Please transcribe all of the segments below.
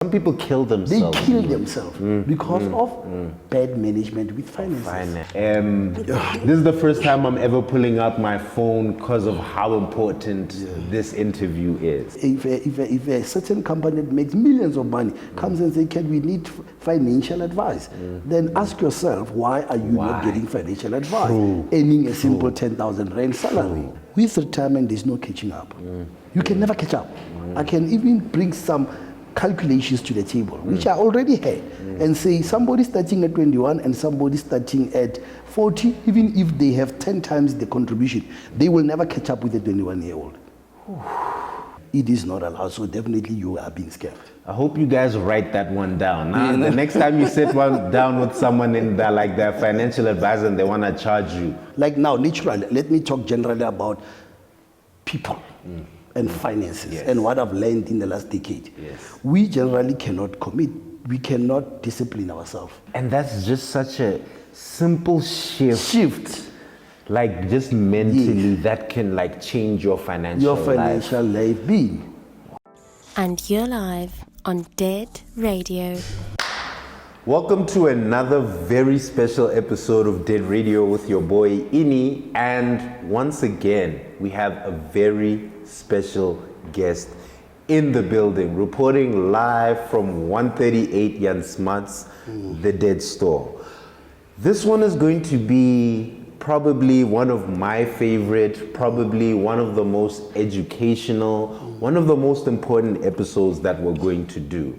Some people kill They themselves. kill themselves because of bad management with finances. This is the first time I'm ever pulling out my phone because of how important this interview is. If a certain company that makes millions of money comes and says, "Can we need financial advice?" Then ask yourself, why are you not getting financial advice? Earning a simple 10,000 rand salary. With retirement, there's no catching up. You can never catch up. I can even bring some calculations to the table, which I already had, and say somebody starting at 21 and somebody starting at 40, even if they have 10 times the contribution, they will never catch up with a 21-year-old. It is not allowed, so definitely you are being scared. I hope you guys write that one down. Now, the next time you sit one down with someone in there, like their financial advisor, and they want to charge you. Like now, naturally, let me talk generally about people and finances and what I've learned in the last decade. We generally cannot commit. We cannot discipline ourselves. And that's just such a simple shift. Like just mentally, that can like change your financial life being. And you're live on Dead Radio. Welcome to another very special episode of Dead Radio with your boy Ini, and once again we have a very special guest in the building, reporting live from 138 SMUTS, the Dead Store. This one is going to be probably one of my favorite, probably one of the most educational, one of the most important episodes that we're going to do.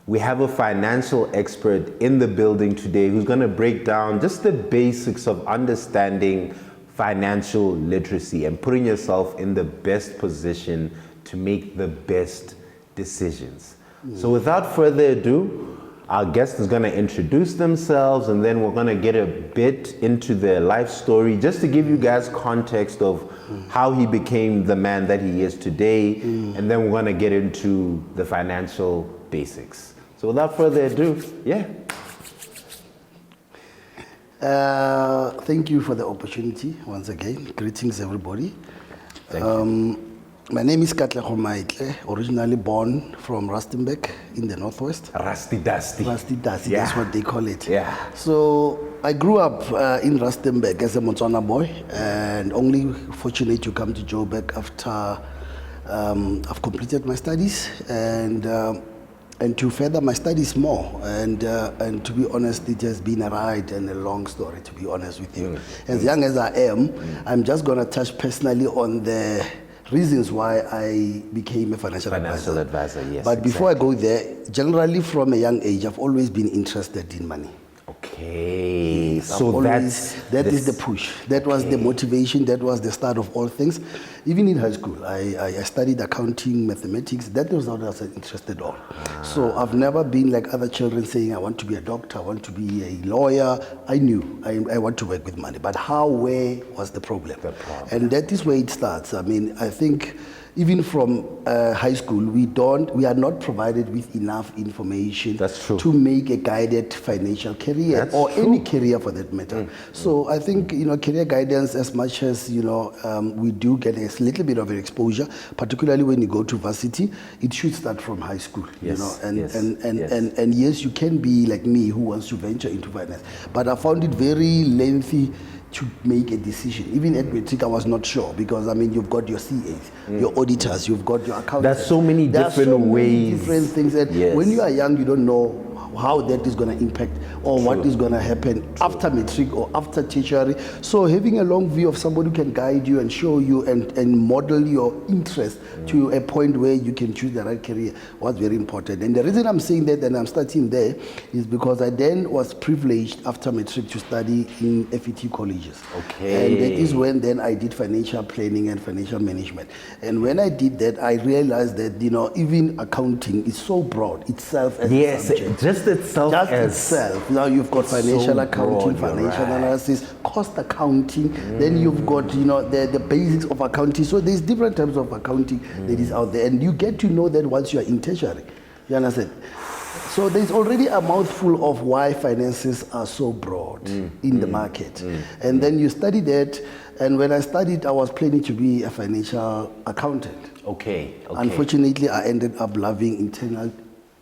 We have a financial expert in the building today who's going to break down just the basics of understanding financial literacy and putting yourself in the best position to make the best decisions. So without further ado, our guest is going to introduce themselves, and then we're going to get a bit into their life story just to give you guys context of how he became the man that he is today, and then we're going to get into the financial basics. So without further ado, Thank you for the opportunity once again. Greetings, everybody. Thank you. My name is Katlego Maetle, originally born from Rustenburg in the northwest. Rusty Dusty. Rusty Dusty, that's what they call it. Yeah. So I grew up in Rustenburg as a Motswana boy, and only fortunate to come to Joburg after I've completed my studies and to further my studies more. And to be honest, it has been a ride and a long story, to be honest with you. As young as I am, I'm just going to touch personally on the reasons why I became a financial advisor. Yes. But before I go there, generally from a young age, I've always been interested in money. Okay, Yes, so that is the push. That was the motivation. That was the start of all things. Even in high school, I studied accounting, mathematics. That was what I was interested in. So I've never been like other children saying, I want to be a doctor, I want to be a lawyer. I knew I want to work with money. But where was the problem? And that is where it starts. I mean, I think even from high school, we are not provided with enough information to make a guided financial career any career for that matter. So I think, career guidance, as much as, we do get a little bit of an exposure, particularly when you go to varsity, it should start from high school, and yes, you can be like me who wants to venture into finance, but I found it very lengthy to make a decision. Even at matric, I was not sure, because you've got your CAs, your auditors, you've got your accountants. There's so many different ways, different things. And when you are young, you don't know how that is going to impact or what is going to happen after matric or after tertiary. So having a long view of somebody who can guide you and show you and model your interest to a point where you can choose the right career was very important. And the reason I'm saying that and I'm starting there is because I then was privileged after matric to study in FET colleges. Okay. And that is when then I did financial planning and financial management. And when I did that, I realized that, even accounting is so broad itself as a subject. Just itself. Now you've got financial accounting, financial analysis, cost accounting. Then you've got the basics of accounting. So there's different types of accounting that is out there, and you get to know that once you are in tertiary. You understand? So there's already a mouthful of why finances are so broad in the market, and then you study that. And when I studied, I was planning to be a financial accountant. Okay. Unfortunately, I ended up loving internal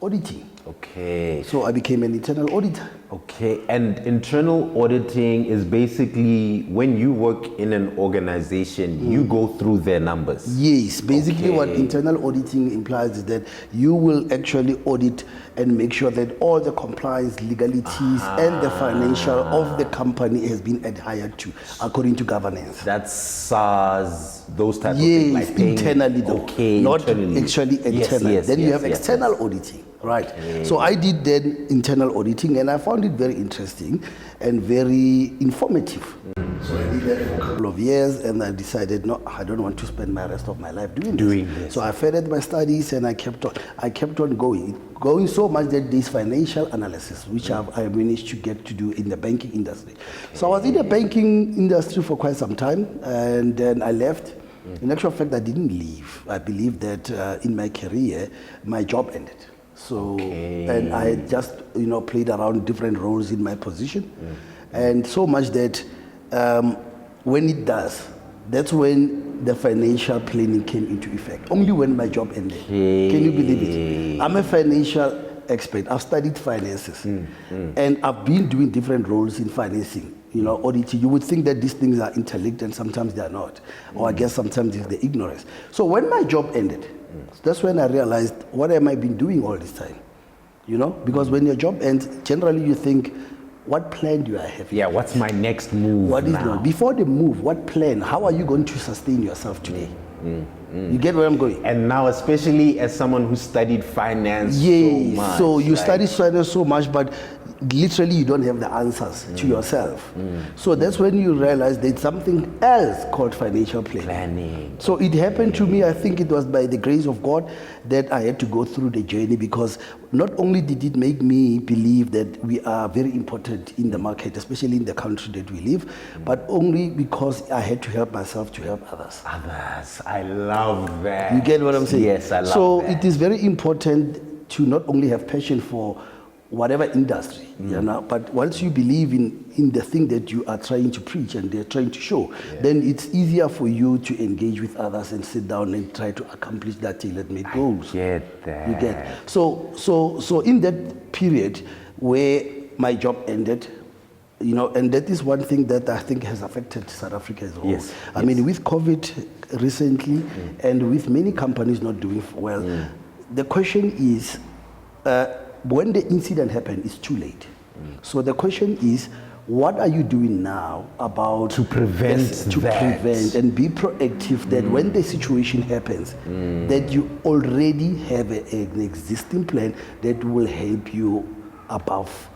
auditing. Okay. So I became an internal auditor. Okay, and internal auditing is basically when you work in an organization, you go through their numbers. Yes, basically what Okay. internal auditing implies is that you will actually audit and make sure that all the compliance, legalities, and the financial of the company has been adhered to according to governance. That's SARS, those type of things. Yes, Like paying- internally though, Okay, not internally. actually external. Yes, Then you yes, have yes, external yes. auditing, right? So I did then internal auditing, and I found it very interesting and very informative. So I did that for a couple of years, and I decided, no, I don't want to spend my rest of my life doing this. So I furthered my studies, and I kept on going so much that this financial analysis, which I managed to get to do in the banking industry. So I was in the banking industry for quite some time, and then I left. In actual fact, I didn't leave. I believe that in my career, my job ended. So, and I had just, played around different roles in my position. And so much that when it does, that's when the financial planning came into effect. Only when my job ended. Can you believe it? I'm a financial expert. I've studied finances. And I've been doing different roles in financing. Auditing. You would think that these things are intellect, and sometimes they are not. Or I guess sometimes it's the ignorance. So when my job ended, that's when I realized, what am I been doing all this time? Because when your job ends, generally you think, what plan do I have? Yeah, what's my next move What is now? now? Before the move, what plan? How are you going to sustain yourself today? You get where I'm going? And now, especially as someone who studied finance Yes, so much. so you like- study finance so much, but literally you don't have the answers to yourself. So that's when you realize there's something else called financial planning. So it happened to me, I think it was by the grace of God that I had to go through the journey, because not only did it make me believe that we are very important in the market, especially in the country that we live, but only because I had to help myself to help others. Others, I love that. You get what I'm saying? Yes, I love so that. it is very important to not only have passion for whatever industry, but once you believe in the thing that you are trying to preach and they're trying to show, then it's easier for you to engage with others and sit down and try to accomplish that tailor-made goals. Get that. You get. So in that period where my job ended, and that is one thing that I think has affected South Africa as well. Yes, I mean, with COVID recently, and with many companies not doing well, the question is, when the incident happened, it's too late. So the question is, what are you doing now about To prevent that. prevent and be proactive that when the situation happens, that you already have an existing plan that will help you above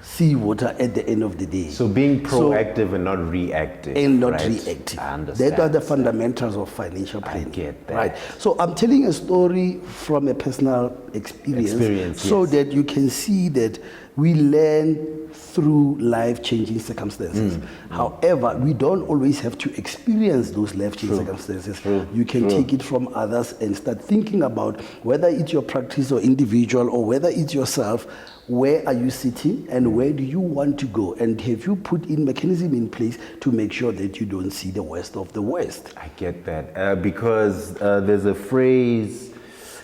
sea water at the end of the day. So being proactive and not reactive. And not right? reactive. I understand. That are the fundamentals of financial planning. get that. Right. So I'm telling a story from a personal experience so yes. that you can see that we learn through life-changing circumstances. However, we don't always have to experience those life-changing circumstances. You can take it from others and start thinking about whether it's your practice or individual, or whether it's yourself. Where are you sitting and where do you want to go? And have you put in mechanism in place to make sure that you don't see the worst of the worst? I get that. Because there's a phrase,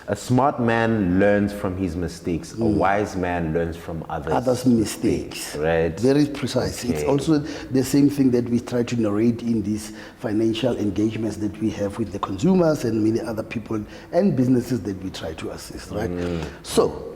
a smart man learns from his mistakes. A wise man learns from others' mistakes. Right? Very precise. It's also the same thing that we try to narrate in these financial engagements that we have with the consumers and many other people and businesses that we try to assist, right? So,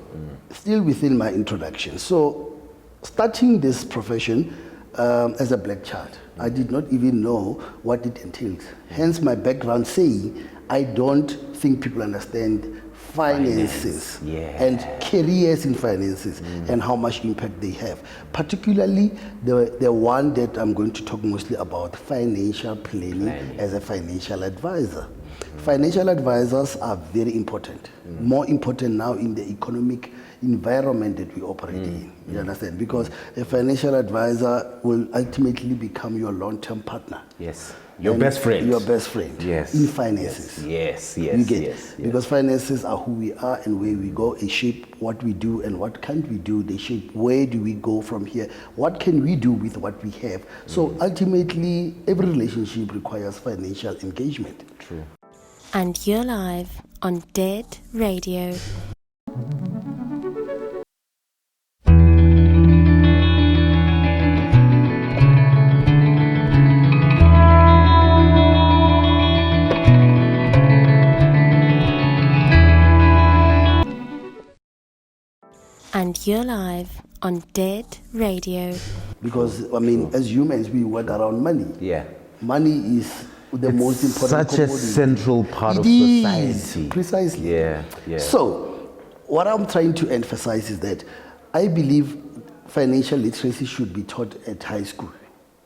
still within my introduction. So, starting this profession as a black child, I did not even know what it entails. Hence my background saying, I don't think people understand finances and careers in finances and how much impact they have. Particularly the one that I'm going to talk mostly about, financial planning as a financial advisor. Financial advisors are very important, more important now in the economic environment that we operate in. You understand? Because a financial advisor will ultimately become your long-term partner. Yes. Your best friend. Your best friend. Yes. In finances. Yes. You get because finances are who we are and where we go. They shape what we do and what can't we do. They shape where do we go from here. What can we do with what we have? So ultimately, every relationship requires financial engagement. And you're live on Dead Radio. And you're live on Dead Radio. Because, I mean, as humans, we work around money. Yeah. Money is the most important Such a commodity. central part of It is, society. precisely. Yeah, yeah. So, what I'm trying to emphasize is that I believe financial literacy should be taught at high school,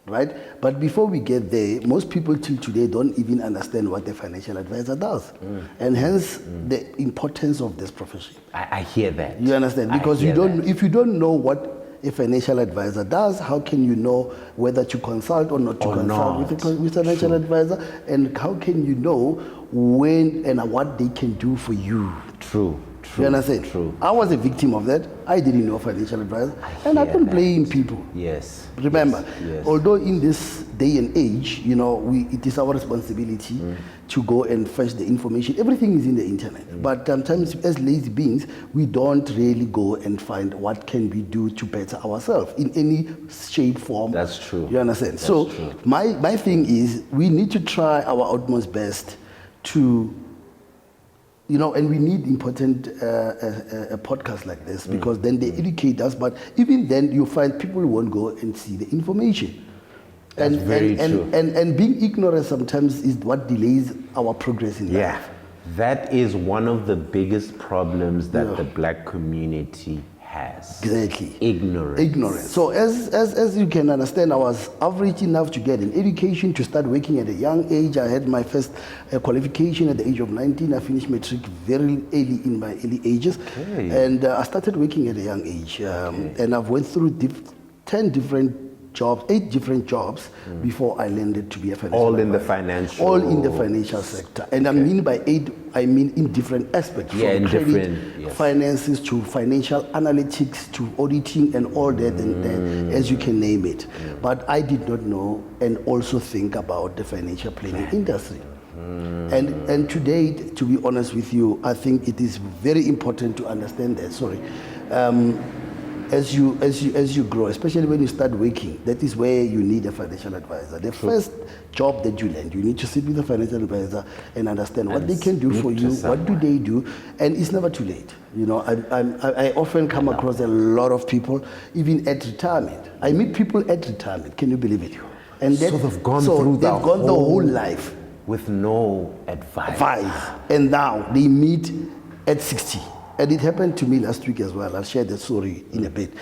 right? But before we get there, most people till today don't even understand what a financial advisor does, and hence the importance of this profession. I hear that. You understand? Because I hear that. if you don't know what a financial advisor does, how can you know whether to consult or not to consult with a financial advisor? And how can you know when and what they can do for you? True. You understand? True. I was a victim of that. I didn't know financial advisor, and I don't blame people. Yes. Remember, Yes. although in this day and age, it is our responsibility to go and fetch the information. Everything is in the internet. But sometimes as lazy beings, we don't really go and find what can we do to better ourselves in any shape, form. That's true. You understand? That's so true. my thing is we need to try our utmost best to, and we need important a podcast like this because then they educate us. But even then, you find people won't go and see the information. That's very true. And being ignorant sometimes is what delays our progress in Yeah. life. That is one of the biggest problems that the black community has. Exactly. Ignorance. So as you can understand, I was average enough to get an education, to start working at a young age. I had my first qualification at the age of 19. I finished matric very early in my early ages. Okay. And I started working at a young age. And I've went through 8 different jobs before I landed to be a financial All in the advisor. financial. All in the financial sector. And I mean by 8, I mean in different aspects. Yeah, from in credit, different, yes. finances to financial analytics to auditing and all that and that, as you can name it. But I did not know and also think about the financial planning industry. And today, to be honest with you, I think it is very important to understand that. As you grow, especially when you start working, that is where you need a financial advisor. The first job that you land, you need to sit with a financial advisor and understand what they can do for you, what do they do, and it's never too late. I often come across a lot of people, even at retirement. I meet people at retirement, can you believe it? And So they've gone through the whole life. With no advice. And now they meet at 60. And it happened to me last week as well. I'll share that story in a bit.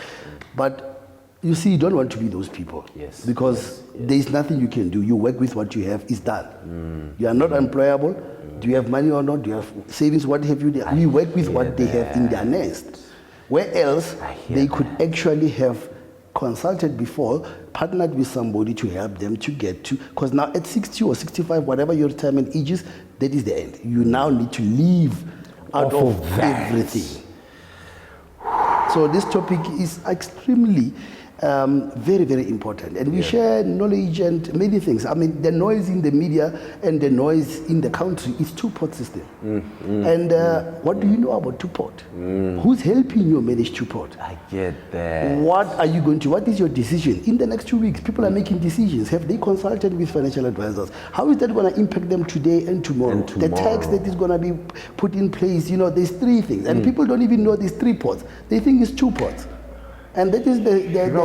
But you see, you don't want to be those people. Yes. Because there's nothing you can do. You work with what you have, it's done. You are not employable. Do you have money or not? Do you have savings? What have you done? We work with what they have in their nest. Where else they could actually have consulted before, partnered with somebody to help them to get to, because now at 60 or 65, whatever your retirement age is, that is the end. You now need to leave out of everything. So this topic is extremely very, very important. And we share knowledge and many things. I mean, the noise in the media and the noise in the country is two-pot system. And what do you know about two-pot? Who's helping you manage two-pot? I get that. What are you going to, what is your decision? In the next 2 weeks, people are making decisions. Have they consulted with financial advisors? How is that going to impact them today and tomorrow? The tax that is going to be put in place, there's 3 things. And people don't even know there's 3 pots. They think it's 2 pots. And that is the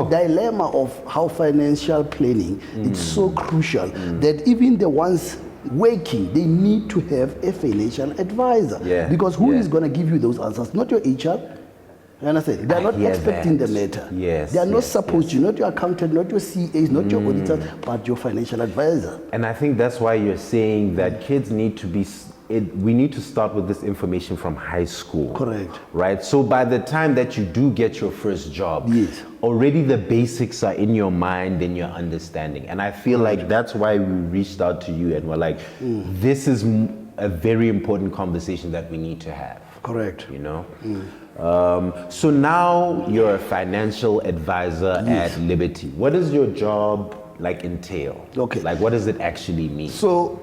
dilemma of how financial planning is so crucial that even the ones working, they need to have a financial advisor. Because who is going to give you those answers? Not your HR. You understand? They are not expert in the matter. They are not supposed to, not your accountant, not your CAs, not your auditors, but your financial advisor. And I think that's why you're saying that kids need to be, we need to start with this information from high school. Correct. Right? So by the time that you do get your first job, already the basics are in your mind and your understanding. And I feel like that's why we reached out to you and we're like, this is a very important conversation that we need to have. Correct. So now you're a financial advisor at Liberty. What does your job entail? Okay. Like, what does it actually mean? So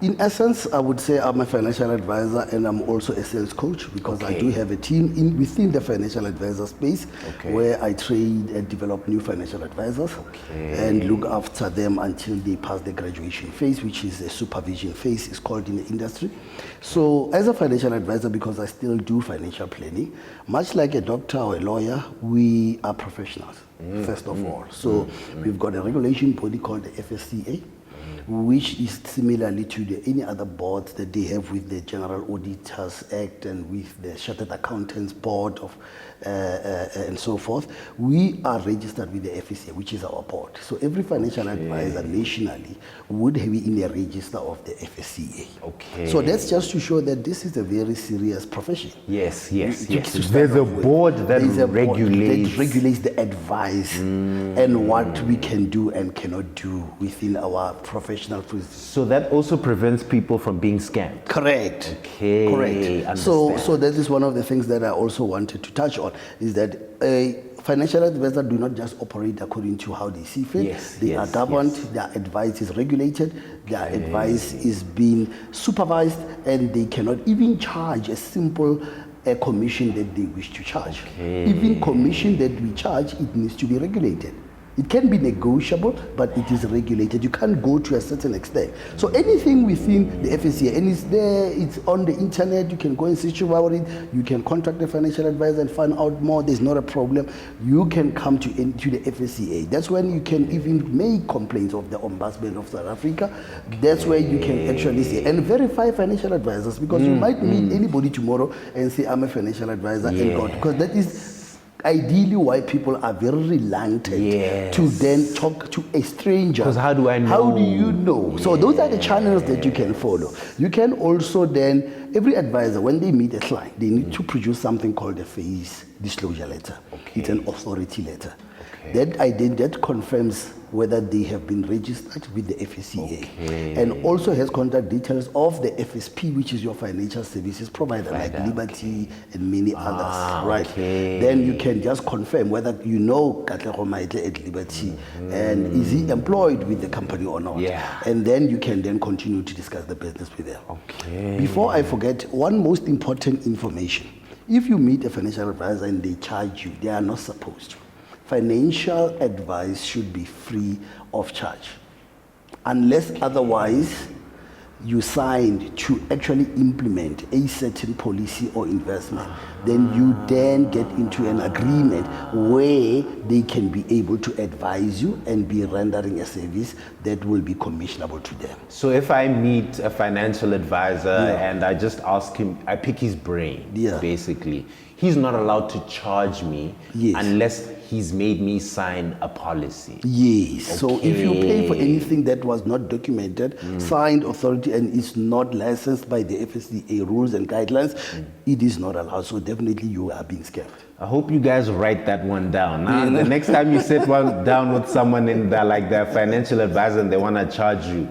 In essence, I would say I'm a financial advisor and I'm also a sales coach because I do have a team within the financial advisor space where I train and develop new financial advisors and look after them until they pass the graduation phase, which is a supervision phase, it's called in the industry. So as a financial advisor, because I still do financial planning, much like a doctor or a lawyer, we are professionals, first of all. So we've got a regulation body called the FSCA, which is similarly to any other boards that they have with the General Auditors Act and with the Chartered Accountants Board of and so forth. We are registered with the FSCA, which is our board. So every financial advisor nationally would be in the register of the FSCA. So that's just to show that this is a very serious profession. Yes. There's a board that regulates the advice and what we can do and cannot do within our professional. So that also prevents people from being scammed. Correct. Correct. So that is one of the things that I also wanted to touch on, is that a financial advisor do not just operate according to how they see fit. They are governed, their advice is regulated, their advice is being supervised, and they cannot even charge a simple commission that they wish to charge. Even commission that we charge, it needs to be regulated. It can be negotiable, but it is regulated. You can't go to a certain extent. So anything within the FSCA, and it's there, it's on the internet, you can go and search about it, you can contact the financial advisor and find out more, there's not a problem. You can come to the FSCA. That's when you can even make complaints of the Ombudsman of South Africa. That's where you can actually say, and verify financial advisors, because you might meet anybody tomorrow and say, I'm a financial advisor, and God, because that is ideally why people are very reluctant to then talk to a stranger. Because how do I know? How do you know? So those are the channels that you can follow. You can also then, every advisor, when they meet a client, they need to produce something called a phase disclosure letter. It's an authority letter. That confirms whether they have been registered with the FSCA and also has contact details of the FSP, which is your financial services provider, like Liberty and many others, right? Then you can just confirm whether you know Katlego Maetle at Liberty and is he employed with the company or not. And then you can then continue to discuss the business with them. Before I forget, one most important information. If you meet a financial advisor and they charge you, they are not supposed to. Financial advice should be free of charge. Unless otherwise you signed to actually implement a certain policy or investment, then you then get into an agreement where they can be able to advise you and be rendering a service that will be commissionable to them. So if I meet a financial advisor and I just ask him, I pick his brain, basically, he's not allowed to charge me unless he's made me sign a policy. So if you pay for anything that was not documented, signed authority, and is not licensed by the FSCA rules and guidelines, it is not allowed. So definitely you are being scammed. I hope you guys write that one down. Now, the next time you sit down with someone in there, like their financial advisor, and they want to charge you,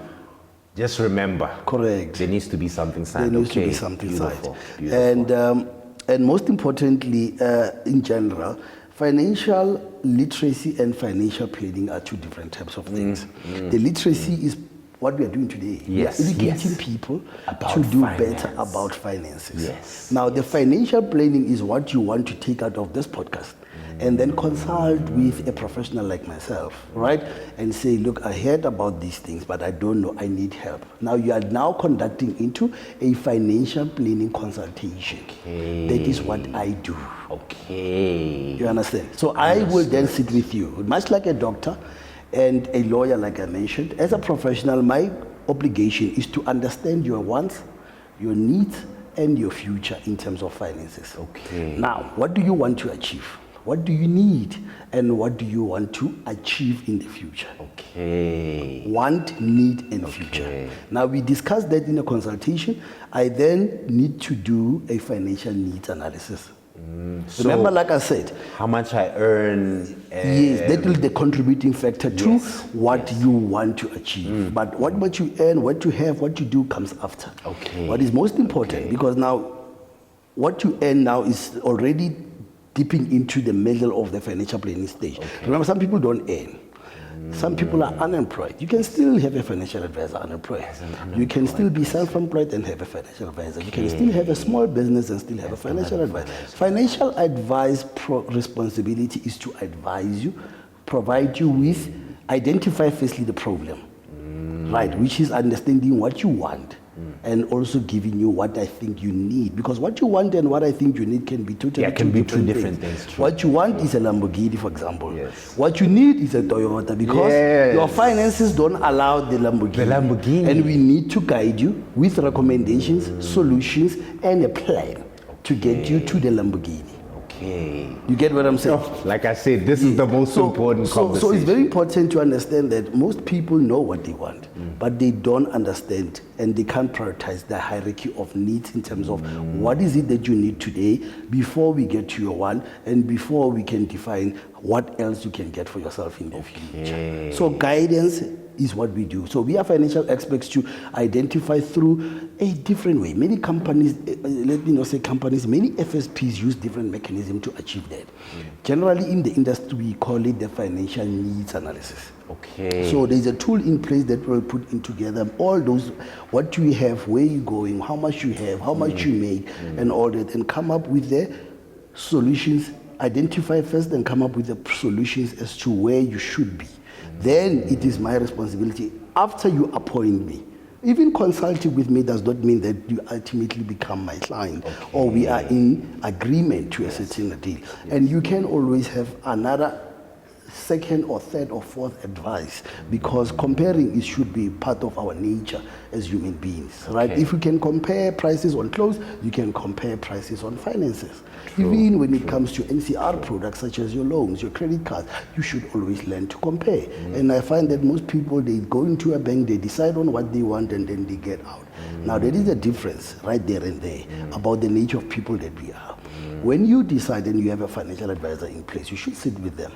just remember. There needs to be something signed. There needs to be something signed. And most importantly, in general, financial literacy and financial planning are two different types of things. The literacy is what we are doing today. We are educating people to do better about finances. Now, the financial planning is what you want to take out of this podcast and then consult with a professional like myself, right? And say, look, I heard about these things, but I don't know, I need help. Now you are now conducting into a financial planning consultation. That is what I do. You understand? So I will then sit with you, much like a doctor and a lawyer, like I mentioned. As a professional, my obligation is to understand your wants, your needs, and your future in terms of finances. Now, what do you want to achieve? What do you need and what do you want to achieve in the future? Want, need, and future. Now we discussed that in a consultation. I then need to do a financial needs analysis. Remember, like I said, how much I earn. That will be the contributing factor to what you want to achieve. But what you earn, what you have, what you do comes after. What is most important, because now what you earn now is already dipping into the middle of the financial planning stage. Remember, some people don't earn. Some people are unemployed. You can still have a financial advisor unemployed. You can still be self-employed and have a financial advisor. You can still have a small business and still have a financial advisor. Financial advice responsibility is to advise you, provide you with, identify firstly the problem, right, which is understanding what you want. And also giving you what I think you need, because what you want and what I think you need can be totally two different things. True. What you want is a Lamborghini, for example. Yes. What you need is a Toyota, because your finances don't allow the Lamborghini. And we need to guide you with recommendations, solutions, and a plan to get you to the Lamborghini. Okay. You get what I'm saying? Like I said, this is the most important conversation. So it's very important to understand that most people know what they want, but they don't understand and they can't prioritize the hierarchy of needs in terms of what is it that you need today before we get to your one and before we can define what else you can get for yourself in the future. So guidance is what we do. So we are financial experts to identify through a different way. Many companies, let me not say companies, many FSPs use different mechanisms to achieve that. Generally in the industry, we call it the financial needs analysis. Okay. So there's a tool in place that will put in together all those, what you have, where you're going, how much you have, how much you make, and all that, and come up with the solutions. Identify first and come up with the solutions as to where you should be. Then it is my responsibility, after you appoint me, even consulting with me does not mean that you ultimately become my client or we are in agreement to a certain deal. And you can always have another second or third or fourth advice, because comparing it should be part of our nature as human beings, right? If you can compare prices on clothes, you can compare prices on finances. Even when it comes to NCR products such as your loans, your credit cards, you should always learn to compare. And I find that most people, they go into a bank, they decide on what they want, and then they get out. Now there is a difference right there and there about the nature of people that we are. When you decide and you have a financial advisor in place, you should sit with them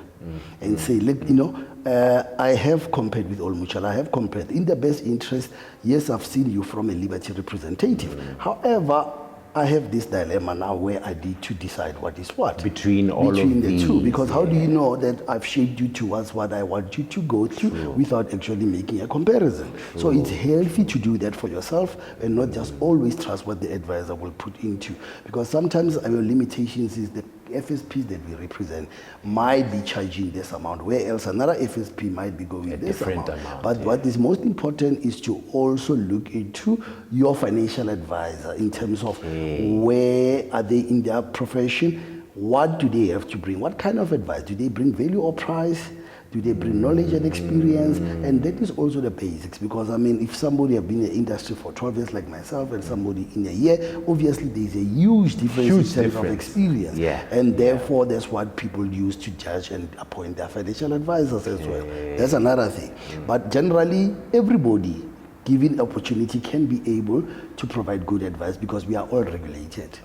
and say, look, you know, I have compared with Old Mutual. I have compared. In the best interest, yes, I've seen you from a Liberty representative. However, I have this dilemma now where I need to decide what is what. Between the two. Because how do you know that I've shaped you towards what I want you to go to without actually making a comparison? So it's healthy to do that for yourself and not just always trust what the advisor will put into. Because sometimes our limitations is that FSPs that we represent might be charging this amount, where else another FSP might be going this amount. But what is most important is to also look into your financial advisor in terms of where are they in their profession, what do they have to bring, what kind of advice, do they bring value or price? Do they bring knowledge and experience? And that is also the basics, because I mean, if somebody has been in the industry for 12 years like myself and somebody in a year, obviously there's a huge difference in terms of experience. And therefore, that's what people use to judge and appoint their financial advisors as well. That's another thing. But generally, everybody, given opportunity, can be able to provide good advice, because we are all regulated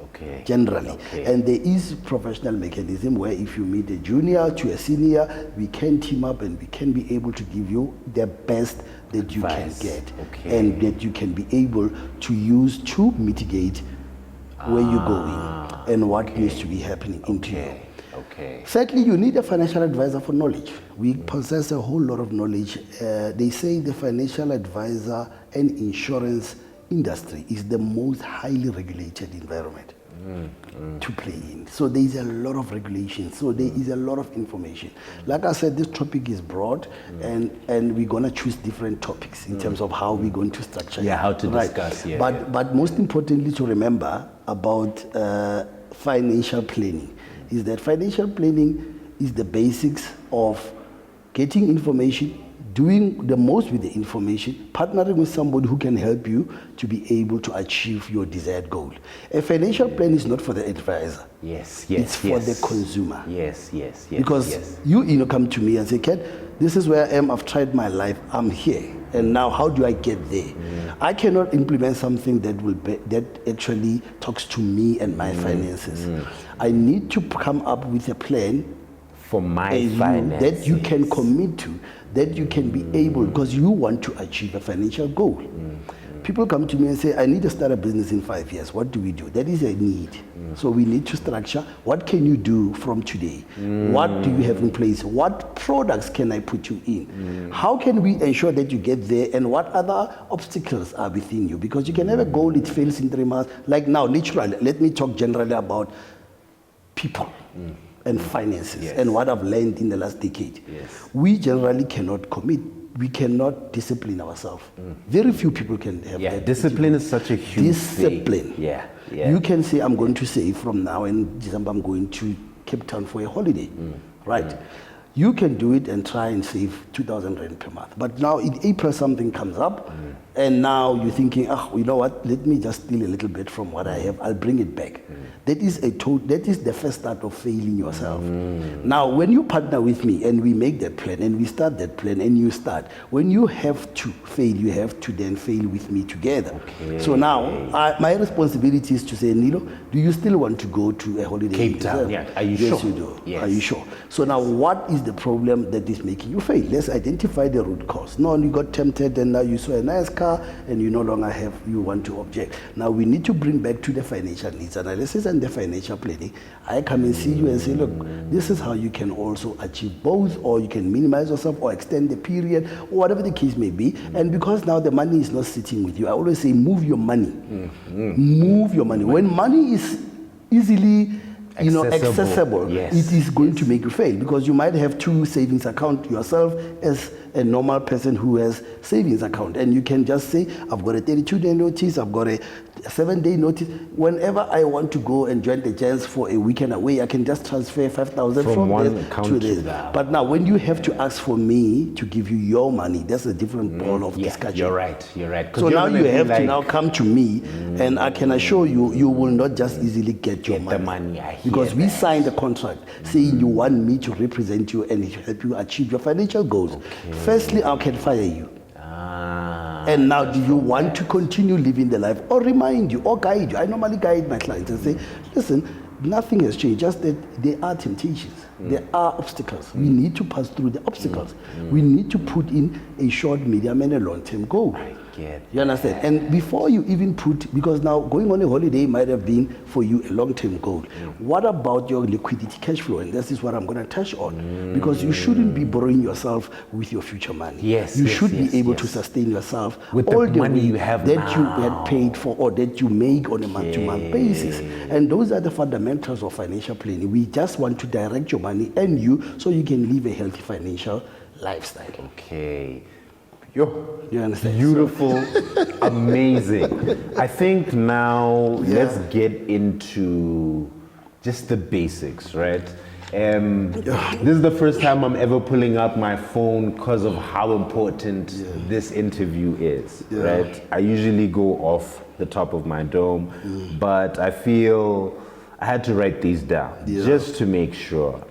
generally. And there is professional mechanism where if you meet a junior to a senior, we can team up and we can be able to give you the best that you can get and that you can be able to use to mitigate where you're going and what needs to be happening into you. Thirdly, you need a financial advisor for knowledge. We possess a whole lot of knowledge. They say the financial advisor and insurance industry is the most highly regulated environment to play in. So there is a lot of regulation. So there is a lot of information. Like I said, this topic is broad, and we're going to choose different topics in terms of how we're going to structure it. How to discuss. But most importantly to remember about financial planning is that financial planning is the basics of getting information, doing the most with the information, partnering with somebody who can help you to be able to achieve your desired goal. A financial plan is not for the advisor. It's for the consumer. Because you come to me and say, Ken, this is where I am, I've tried my life, I'm here. And now how do I get there? I cannot implement something that actually talks to me and my finances. I need to come up with a plan for my finances that you can commit to, that you can be able, because you want to achieve a financial goal. people come to me and say, I need to start a business in 5 years. What do we do? That is a need. So we need to structure. What can you do from today? What do you have in place? What products can I put you in? How can we ensure that you get there? And what other obstacles are within you? Because you can have a goal, it fails in 3 months. Like now, literally, let me talk generally about people and finances and what I've learned in the last decade. We generally cannot commit. We cannot discipline ourselves. Very few people can have that. Discipline is such a huge discipline. thing. Yeah. You can say, I'm going to save from now in December, I'm going to Cape Town for a holiday. Right? You can do it and try and save 2,000 rand per month. But now in April, something comes up, and now you're thinking, you know what, let me just steal a little bit from what I have, I'll bring it back. That is the first start of failing yourself. Now, when you partner with me and we make that plan and we start that plan and you start, when you have to fail, you have to then fail with me together. So now, my responsibility is to say, Nilo, do you still want to go to a holiday? Cape Town, Are you sure? Yes, you do. Yes. Are you sure? So now, what is the problem that is making you fail? Let's identify the root cause. No, you got tempted and now you saw a nice car and you no longer you want to object. Now we need to bring back to the financial needs analysis and the financial planning. I come and see you and say, look, this is how you can also achieve both, or you can minimize yourself or extend the period, or whatever the case may be. And because now the money is not sitting with you, I always say move your money. Move your money. When money is easily accessible, it is going to make you fail, because you might have 2 savings accounts yourself as a normal person who has savings account, and you can just say, I've got a 32-day notice, I've got a 7-day notice. Whenever I want to go and join the gents for a weekend away, I can just transfer 5,000 from one account to this. But now, when you have to ask for me to give you your money, that's a different ball of discussion. You're right. So now you have to now come to me, and I can assure you, you will not just easily get your money. The money. Because we signed a contract saying you want me to represent you and help you achieve your financial goals. Firstly, I can fire you. And now, do you want to continue living the life, or remind you, or guide you? I normally guide my clients and say, listen, nothing has changed, just that there are temptations, there are obstacles. We need to pass through the obstacles. We need to put in a short, medium, and a long-term goal. You understand? And before you even because now going on a holiday might have been for you a long-term goal. What about your liquidity cash flow? And this is what I'm going to touch on. Because you shouldn't be borrowing yourself with your future money. You should be able to sustain yourself with all the money you have that now. you had paid for, or that you make on a month-to-month basis. And those are the fundamentals of financial planning. We just want to direct your money and you so you can live a healthy financial lifestyle. You understand? Beautiful, amazing. I think now let's get into just the basics, right? This is the first time I'm ever pulling up my phone because of how important this interview is, right? I usually go off the top of my dome, but I feel I had to write these down just to make sure.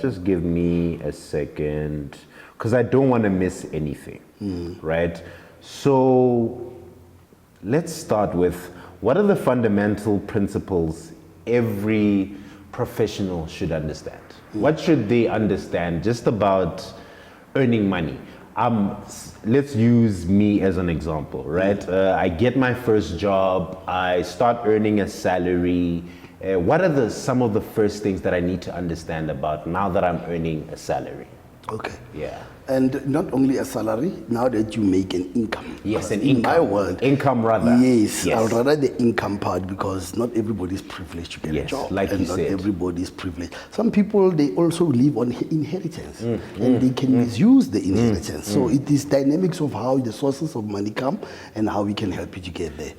Just give me a second, because I don't want to miss anything, right? So let's start with, what are the fundamental principles every professional should understand? What should they understand just about earning money? Let's use me as an example, right? I get my first job, I start earning a salary. What are some of the first things that I need to understand about now that I'm earning a salary? And not only a salary, now that you make an income. An in my world, income rather. Yes, I would rather the income part, because not everybody is privileged to get a job. Like and you not said. everybody is privileged. Some people, they also live on inheritance, and they can misuse the inheritance. So it is dynamics of how the sources of money come and how we can help you to get there.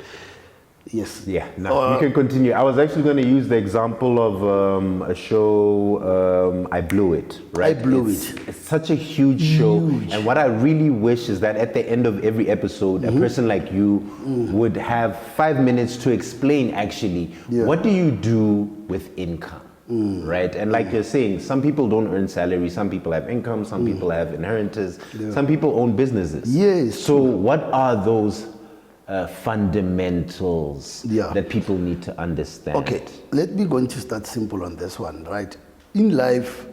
Now you can continue. I was actually going to use the example of a show, I Blew It, right? It's such a huge show. And what I really wish is that at the end of every episode, a person like you would have 5 minutes to explain actually, what do you do with income? Right? And like you're saying, some people don't earn salary, some people have income, some people have inheritance, some people own businesses. So what are those fundamentals that people need to understand? Okay, let me going to start simple on this one, right? In life,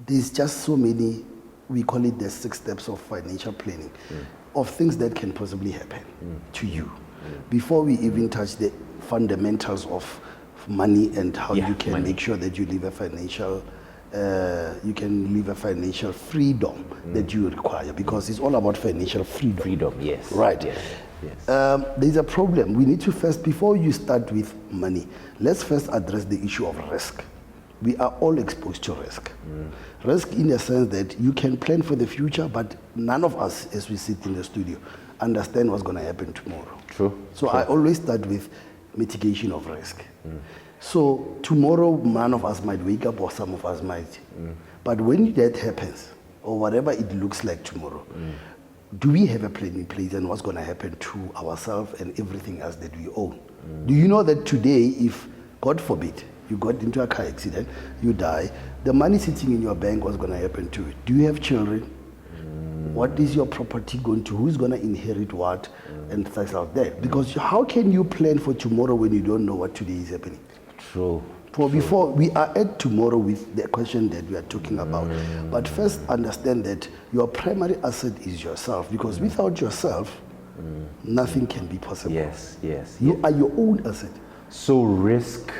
there's just so many, we call it the 6 steps of financial planning. of things that can possibly happen to you before we even touch the fundamentals of money and how you can make sure that you live a financial freedom that you require, because it's all about financial freedom. Freedom, yes. Right. Yes. Yes. There's a problem. We need to first, before you start with money, let's first address the issue of risk. We are all exposed to risk. Risk in the sense that you can plan for the future, but none of us, as we sit in the studio, understand what's going to happen tomorrow. True. So True. I always start with mitigation of risk. So tomorrow, none of us might wake up, or some of us might. But when that happens, or whatever it looks like tomorrow, do we have a plan in place and what's going to happen to ourselves and everything else that we own? Do you know that today, if, God forbid, you got into a car accident, you die, the money sitting in your bank, what's going to happen to it? Do you have children? What is your property going to? Who's going to inherit what? And things like that. Because how can you plan for tomorrow when you don't know what today is happening? True. For before we are at tomorrow with the question that we are talking about. But first understand that your primary asset is yourself, because without yourself, nothing can be possible. Yes, yes. You are your own asset. So risk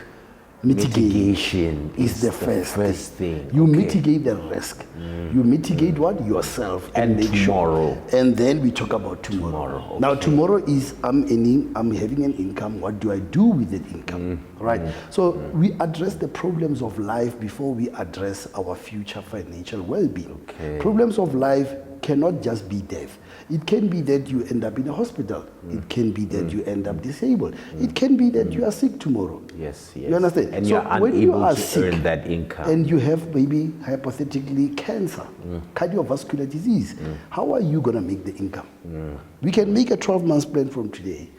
mitigation is the first thing. You Okay. mitigate the risk. You mitigate what? Yourself. And make tomorrow. Sure. And then we talk about tomorrow. Tomorrow, Now okay. tomorrow is I'm having an income. What do I do with that income? Right? So we address the problems of life before we address our future financial well-being. Okay. Problems of life cannot just be death. It can be that you end up in a hospital. It can be that you end up disabled. It can be that you are sick tomorrow. Yes, yes. You understand? And So you're when you unable are to sick earn that income. and you have maybe hypothetically cancer, cardiovascular disease, how are you going to make the income? We can make a 12-month plan from today.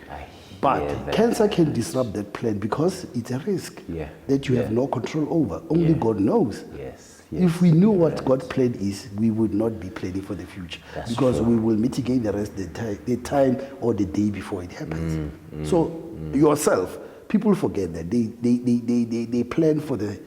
But that. cancer can disrupt that plan because it's a risk that you have Yeah. no control over. Only God knows. Yes. If we knew what God's plan is, we would not be planning for the future, That's because true. we will mitigate the rest the time or the day before it happens. So yourself, people forget that they plan for the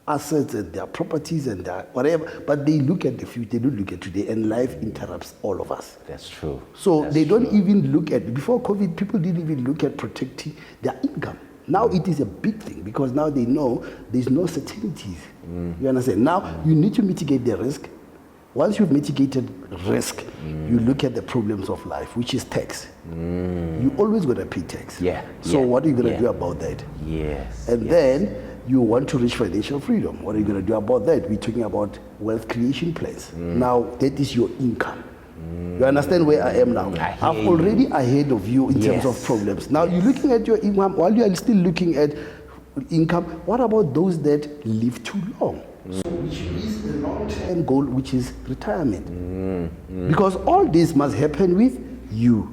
assets and their properties and their whatever, but they look at the future. They don't look at today, and life interrupts all of us. That's true. So That's they don't true. even look at, before COVID, people didn't even look at protecting their income. Now it is a big thing, because now they know there's no certainties. You understand? Now you need to mitigate the risk. Once you've mitigated risk, you look at the problems of life, which is tax. You're always going to pay tax. Yeah. So yeah, what are you going to yeah. do about that? Yes. And yes. then you want to reach financial freedom. What are you going to do about that? We're talking about wealth creation plans. Now, that is your income. You understand where I am now? I hear I'm already ahead of you in terms of Yes. problems. Now, you're looking at your income. While you are still looking at income, what about those that live too long? So, which is the long-term goal, which is retirement. Because all this must happen with you,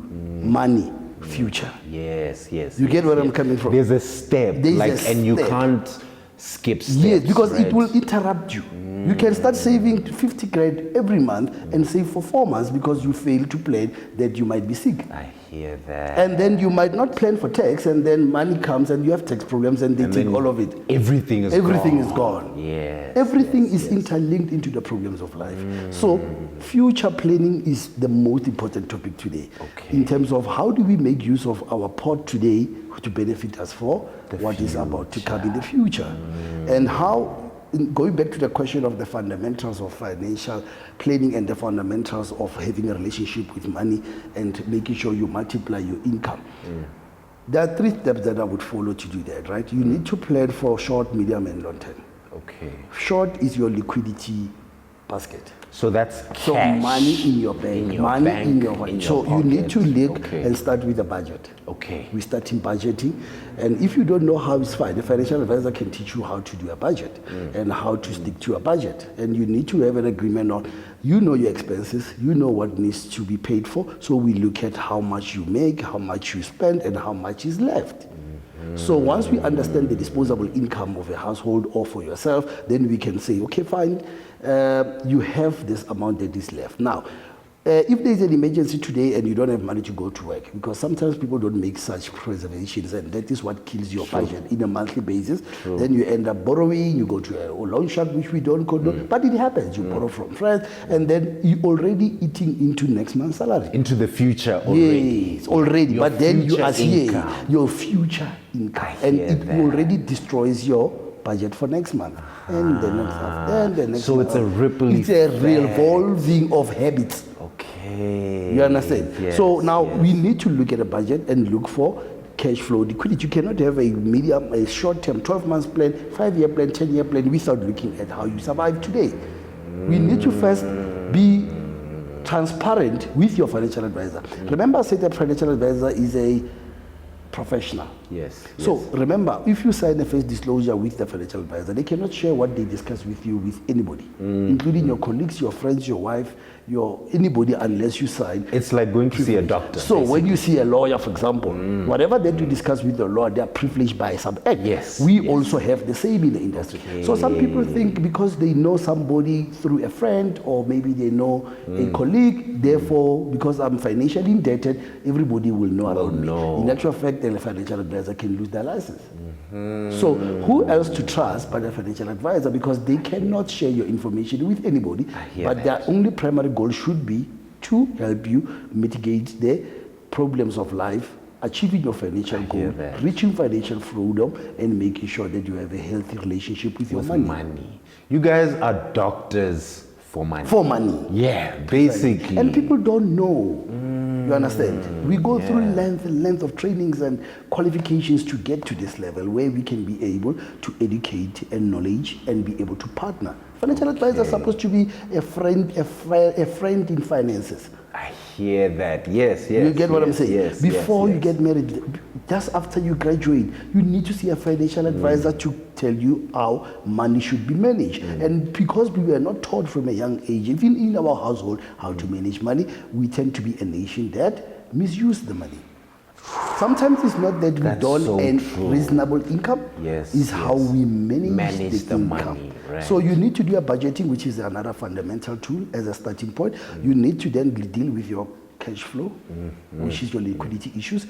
money, future. Yes, yes. You get yes, where I'm yes. coming from? There's a step, There's like, a and you step. can't skip steps. Yes, because right? it will interrupt you. You can start saving 50 grand every month and save for 4 months because you fail to plan that you might be sick. I hear that. And then you might not plan for tax, and then money comes and you have tax problems and they And take then all of it. Everything is Everything gone. is gone. Yes. Everything yes, is yes. interlinked into the problems of life. So future planning is the most important topic today. Okay. In terms of how do we make use of our pot today to benefit us for what is about to come in the future. And how, going back to the question of the fundamentals of financial planning and the fundamentals of having a relationship with money and making sure you multiply your income. There are 3 steps that I would follow to do that, right? You need to plan for short, medium, and long term. Okay. Short is your liquidity basket. So that's So cash. money in your bank, In your money bank, in your in So your you need to pocket. look Okay. and start with a budget. Okay. We start in budgeting, and if you don't know how, it's fine. The financial advisor can teach you how to do a budget and how to stick to a budget. And you need to have an agreement on, you know your expenses, you know what needs to be paid for. So we look at how much you make, how much you spend, and how much is left. So once we understand the disposable income of a household or for yourself, then we can say, okay, fine, you have this amount that is left. Now, if there's an emergency today and you don't have money to go to work, because sometimes people don't make such reservations, and that is what kills your budget in a monthly basis. Then you end up borrowing, you go to a loan shark, which we don't condone, but it happens. You borrow from friends, and then you're already eating into next month's salary. Into the future already. Yes, already. Your But then you future are here, income. your future income, and hear it that. already destroys your budget for next month, and the next month, and the next So month. it's a ripple It's a effect. revolving of habits. Okay. You understand? Yes, So now yes. we need to look at a budget and look for cash flow liquidity. You cannot have a short-term, 12-month plan, 5-year plan, 10-year plan without looking at how you survive today. We need to first be transparent with your financial advisor. Remember, I said that financial advisor is a professional. Yes. So remember, if you sign a first disclosure with the financial advisor, they cannot share what they discuss with you with anybody, including your colleagues, your friends, your wife, anybody, unless you sign. It's like going to see a doctor. So when you see a lawyer, for example, whatever that you discuss with the lawyer, they are privileged by some act. Yes, We also have the same in the industry. So some people think because they know somebody through a friend or maybe they know a colleague, therefore, because I'm financially indebted, everybody will know about me. In actual fact, the financial advisor can lose their license. So who else to trust but a financial advisor, because they cannot share your information with anybody, but their only primary goal should be to help you mitigate the problems of life, achieving your financial goal, reaching financial freedom, and making sure that you have a healthy relationship with your money. You guys are doctors for money. For money. Yeah, basically. And people don't know. You understand? We go through length of trainings and qualifications to get to this level where we can be able to educate and knowledge and be able to partner. Financial advisor is supposed to be a friend in finances. I hear that. Yes. You get what I'm saying? Yes, Before you yes. get married, just after you graduate, you need to see a financial advisor to tell you how money should be managed. And because we were not taught from a young age, even in our household, how to manage money, we tend to be a nation that misuse the money. Sometimes it's not that we That's don't so earn true. reasonable income. Yes, It's how we manage the income. money, right. So you need to do a budgeting, which is another fundamental tool as a starting point. You need to then deal with your cash flow, which is your liquidity issues,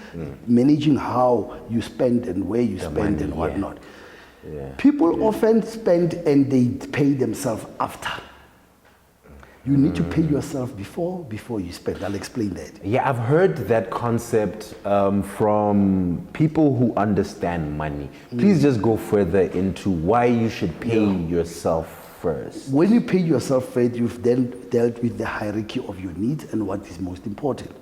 managing how you spend and where you spend money, and whatnot. Yeah. People often spend and they pay themselves after. You need to pay yourself before you spend. I'll explain that. Yeah, I've heard that concept from people who understand money. Please just go further into why you should pay yourself first. When you pay yourself first, you've then dealt with the hierarchy of your needs and what is most important.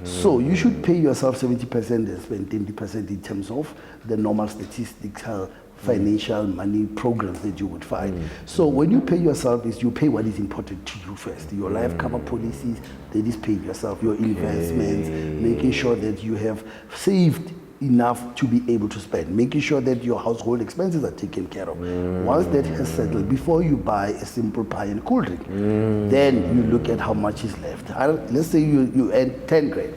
So you should pay yourself 70% and spend 20% in terms of the normal statistical financial money programs that you would find. So when you pay yourself, is you pay what is important to you first. Your life cover policies, that is paying yourself. Your investments, making sure that you have saved enough to be able to spend, making sure that your household expenses are taken care of. Once that has settled, before you buy a simple pie and cool drink, then you look at how much is left. Let's say you earn 10 grand.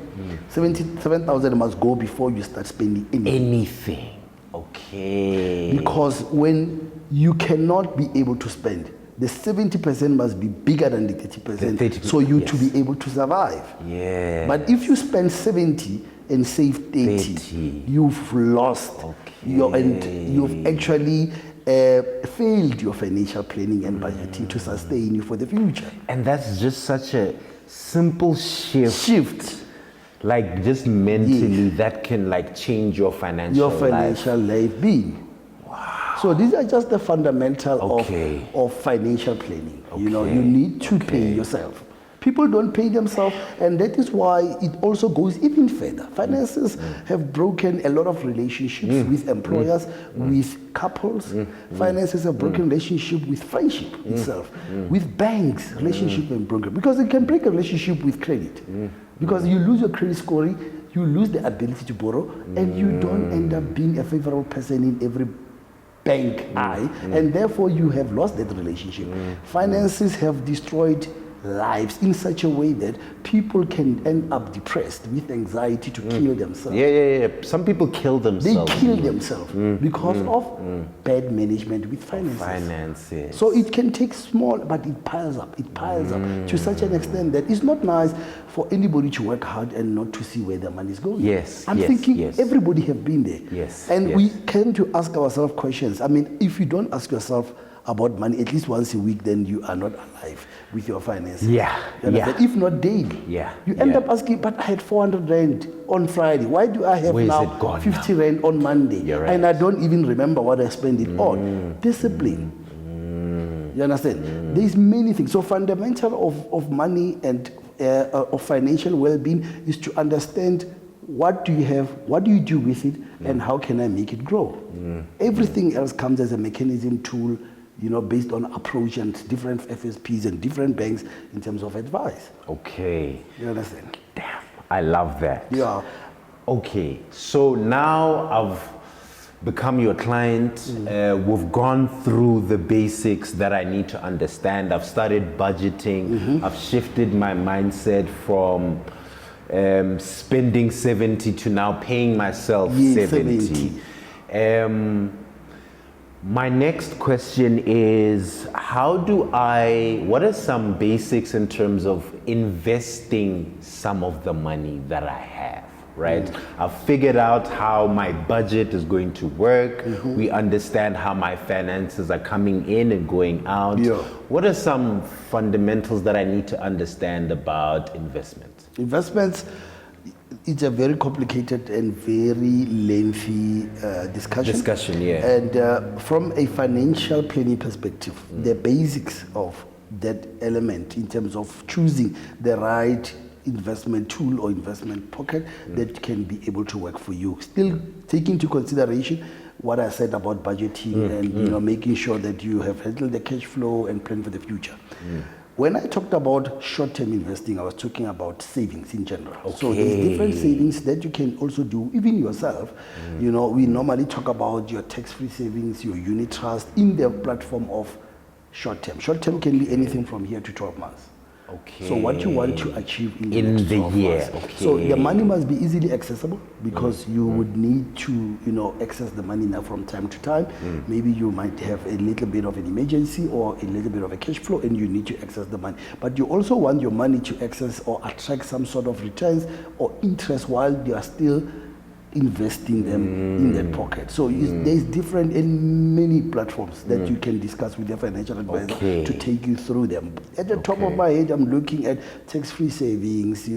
7,000 must go before you start spending Anything. Okay. because when you cannot be able to spend, the 70% must be bigger than the 30%, The 30%, so you yes. to be able to survive. Yeah. But if you spend 70 and save 30, you've lost and you've actually failed your financial planning and budgeting to sustain you for the future. And that's just such a simple shift. Like just mentally, that can like change your financial life being. Wow. So these are just the fundamental of financial planning. You know, you need to pay yourself. People don't pay themselves, and that is why it also goes even further. Finances have broken a lot of relationships with employers, with couples. Finances have broken relationship with friendship itself, with banks, relationship and broken. Because it can break a relationship with credit. Because you lose your credit scoring, you lose the ability to borrow, and you don't end up being a favorable person in every bank eye, and therefore you have lost that relationship. Finances have destroyed lives in such a way that people can end up depressed with anxiety to kill themselves. Yeah. Some people kill They themselves. kill themselves because of bad management with finances. So it can take small, but it piles up. It piles up to such an extent that it's not nice for anybody to work hard and not to see where their money is going. Yes, I'm yes, thinking yes. everybody have been there. Yes, And yes. we tend to ask ourselves questions. I mean, if you don't ask yourself about money at least once a week, then you are not alive with your finances. Yeah, You understand? yeah. If not daily. Yeah, You end yeah. up asking, but I had 400 rand on Friday. Why do I have Where is now it gone 50 rand on Monday? You're right. And I don't even remember what I spent it on. Discipline. You understand? There's many things. So fundamental of money and of financial well-being is to understand what do you have, what do you do with it, and how can I make it grow? Everything else comes as a mechanism, tool, based on approach and different FSPs and different banks in terms of advice. Okay. You understand? Damn, I love that. Yeah. Okay, so now I've become your client. We've gone through the basics that I need to understand. I've started budgeting. I've shifted my mindset from spending 70 to now paying myself Yes, 70. My next question is, what are some basics in terms of investing some of the money that I have, right? I've figured out how my budget is going to work. We understand how my finances are coming in and going out. Yeah. What are some fundamentals that I need to understand about investment? Investments, it's a very complicated and very lengthy discussion. Yeah. And from a financial planning perspective, the basics of that element in terms of choosing the right investment tool or investment pocket that can be able to work for you. Still taking into consideration what I said about budgeting and making sure that you have handled the cash flow and plan for the future. When I talked about short-term investing, I was talking about savings in general. Okay. So there's different savings that you can also do, even yourself. We normally talk about your tax-free savings, your unit trust in the platform of short-term. Short-term can be anything from here to 12 months. Okay. So what you want to achieve in the next the 12 year. months. Okay. So the money must be easily accessible because you would need to access the money now from time to time. Maybe you might have a little bit of an emergency or a little bit of a cash flow and you need to access the money. But you also want your money to access or attract some sort of returns or interest while you are still investing them in that pocket. So there's different and many platforms that you can discuss with your financial advisor to take you through them. At the top of my head, I'm looking at tax-free savings,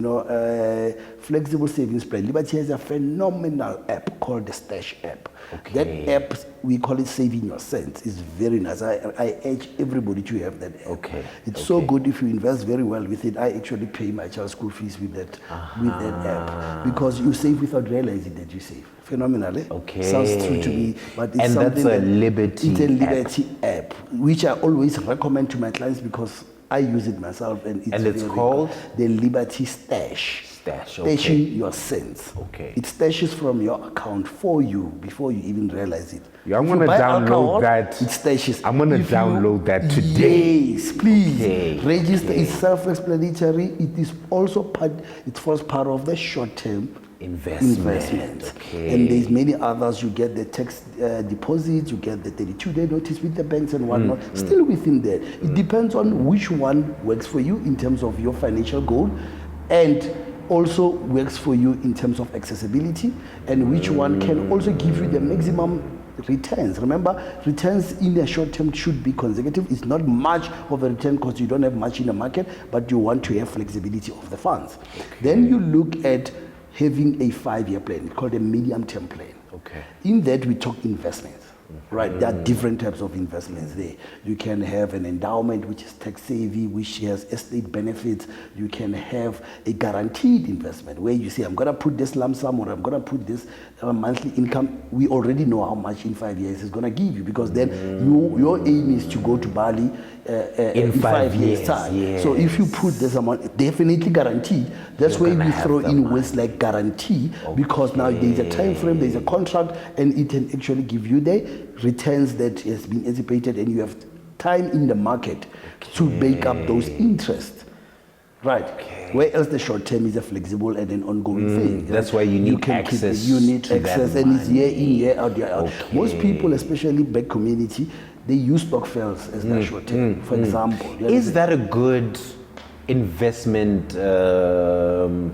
flexible savings plan. Liberty has a phenomenal app called the Stash app. That app, we call it Saving Your Cents. It's very nice. I urge everybody to have that app. It's so good if you invest very well with it. I actually pay my child's school fees with that app because you save without realizing that you save. Phenomenal, eh? Sounds true to me, but it's something that's a Liberty It's a Liberty app, which I always recommend to my clients because I use it myself, and it's called the Liberty Stash. Stashing your cents. It stashes from your account for you before you even realize it. Yeah, I'm gonna download that. It stashes. I'm gonna download that today. Yes, please. Register. It's self-explanatory. It is also part. It forms part of the short-term investment. And there's many others. You get the tax deposits. You get the 32-day notice with the banks and whatnot. Still within there. It depends on which one works for you in terms of your financial goal, and also works for you in terms of accessibility, and which one can also give you the maximum returns. Remember, returns in the short term should be consecutive. It's not much of a return because you don't have much in the market, but you want to have flexibility of the funds. Then you look at having a 5-year plan called a medium-term plan. In that we talk investments. Right, there are different types of investments there. You can have an endowment which is tax savvy, which has estate benefits. You can have a guaranteed investment where you say, I'm going to put this lump sum or I'm going to put this monthly income. We already know how much in 5 years it's going to give you, because then your aim is to go to Bali in 5 years' time. Yes. So if you put this amount, definitely guaranteed. That's why we throw in words like guarantee, because now there's a time frame, there's a contract, and it can actually give you the returns that has been anticipated, and you have time in the market to make up those interests. Right. Okay. Where else the short term is a flexible and an ongoing thing. That's why you need access. You need to access, that and it's money. year in, year out, year out. Okay. Most people, especially black community, they use stokvels as their short term. For example, is that a good investment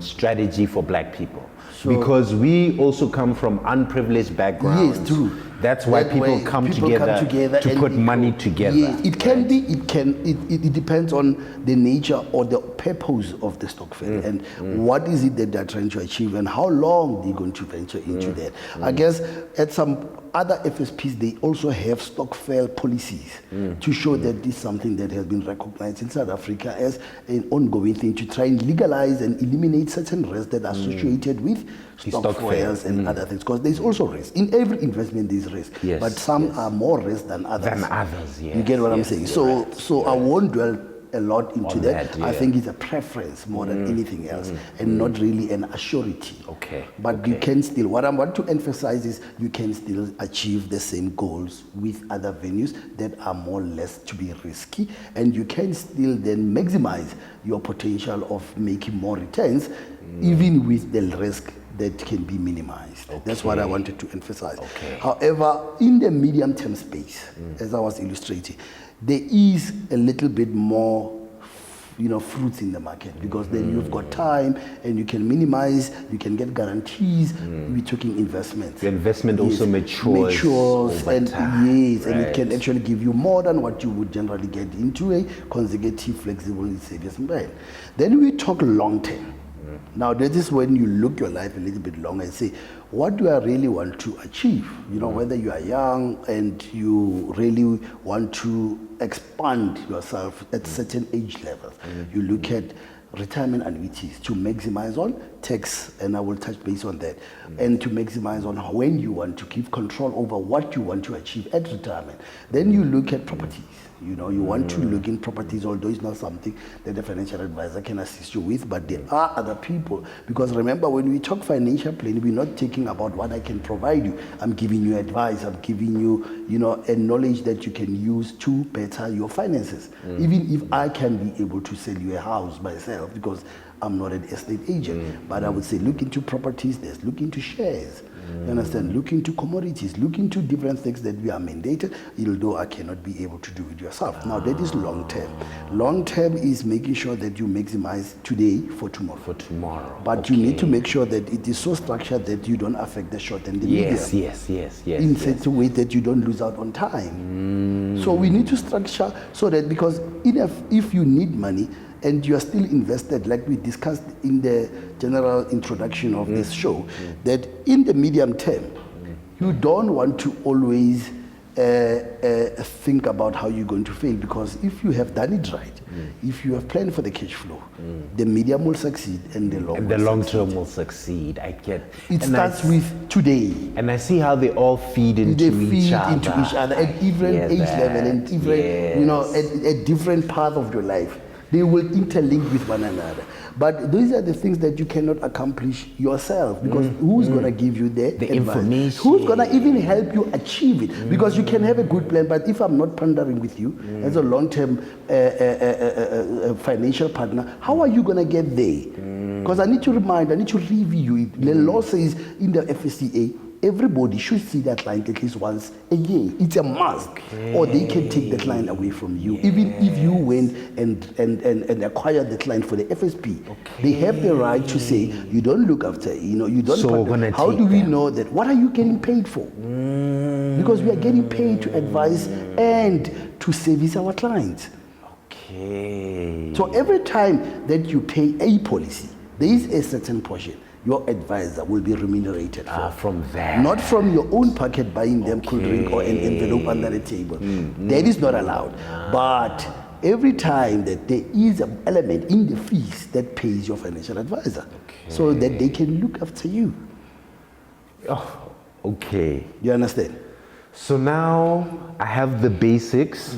strategy for black people? Because we also come from unprivileged backgrounds. Yes, true. That's why people come together to put money together. Yes, it can be. It depends on the nature or the purpose of the stokvel and what is it that they're trying to achieve and how long they're going to venture into that. I guess at some other FSPs they also have stokvel policies to show that this is something that has been recognized in South Africa as an ongoing thing to try and legalize and eliminate certain risks that are associated with stokvels and other things. Because there's also risk in every investment. There's risk, but some are more risk than others. Yes. You get what I'm saying? So, right. I won't dwell a lot into that. Yeah. I think it's a preference more than anything else, and not really an assurity. Okay. But you can still. What I want to emphasize is you can still achieve the same goals with other venues that are more or less to be risky, and you can still then maximize your potential of making more returns, even with the risk that can be minimized. Okay. That's what I wanted to emphasize. Okay. However, in the medium-term space, as I was illustrating, there is a little bit more fruits in the market, because then you've got time and you can minimize, you can get guarantees. We're talking investments. The investment also matures over time. Yes, and it can actually give you more than what you would generally get into a consecutive flexible savings plan. Then we talk long term. Now, that is when you look your life a little bit longer and say, what do I really want to achieve? Whether you are young and you really want to expand yourself at certain age levels. You look at retirement annuities to maximize on tax, and I will touch base on that, and to maximize on when you want to keep control over what you want to achieve at retirement. Then you look at properties. You want to look in properties, although it's not something that the financial advisor can assist you with, but there are other people. Because remember, when we talk financial planning, we're not talking about what I can provide you. I'm giving you advice. I'm giving you, a knowledge that you can use to better your finances. Even if I can be able to sell you a house myself, because I'm not an estate agent, but I would say look into properties, look into shares. You understand? Look into commodities, look into different things that we are mandated, although I cannot be able to do it yourself. Now, that is long term. Long term is making sure that you maximize today for tomorrow. But you need to make sure that it is so structured that you don't affect the short and the medium. Yes. In such a way that you don't lose out on time. So we need to structure so that, because if you need money, and you are still invested, like we discussed in the general introduction of this show, that in the medium term, you don't want to always think about how you're going to fail, because if you have done it right, if you have planned for the cash flow, the medium will succeed and the long term will succeed. I get it. Starts with today, and I see how they all feed into each other at different age level and different, at different part of your life. They will interlink with one another. But these are the things that you cannot accomplish yourself, because who's going to give you the advice? Information? Who's going to even help you achieve it? Because you can have a good plan, but if I'm not partnering with you as a long-term financial partner, how are you going to get there? Because I need to review it. The law says in the FSCA, everybody should see that client at least once a year. It's a must. Or they can take the client away from you. Even if you went and acquired the client for the FSP, they have the right to say, you don't look after, you don't. So how do we know that? What are you getting paid for? Because we are getting paid to advise and to service our clients. So every time that you pay a policy, there is a certain portion your advisor will be remunerated from that. Not from your own pocket buying them cool drink or an envelope under the table. That is not allowed. But every time that there is an element in the fees that pays your financial advisor, so that they can look after you. You understand? So now I have the basics,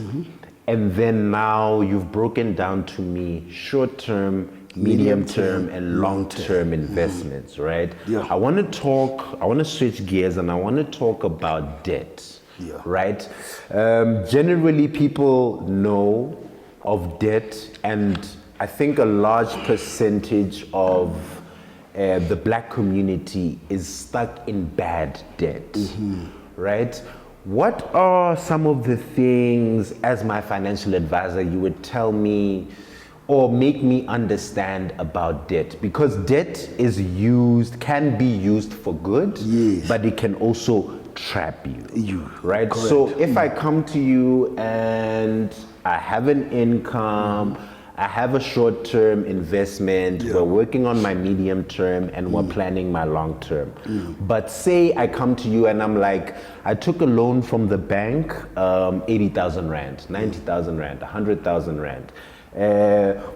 and then now you've broken down to me short-term, medium-term and long-term investments, right? I want to switch gears, and I want to talk about debt, right? Generally, people know of debt and I think a large percentage of the black community is stuck in bad debt, right? What are some of the things, as my financial advisor, you would tell me or make me understand about debt? Because debt can be used for good, Yes. but it can also trap you. Right? Correct. So if I come to you and I have an income, I have a short-term investment, we're working on my medium-term, and we're planning my long-term. But say I come to you and I'm like, I took a loan from the bank, 80,000 Rand, 90,000 Rand, 100,000 Rand.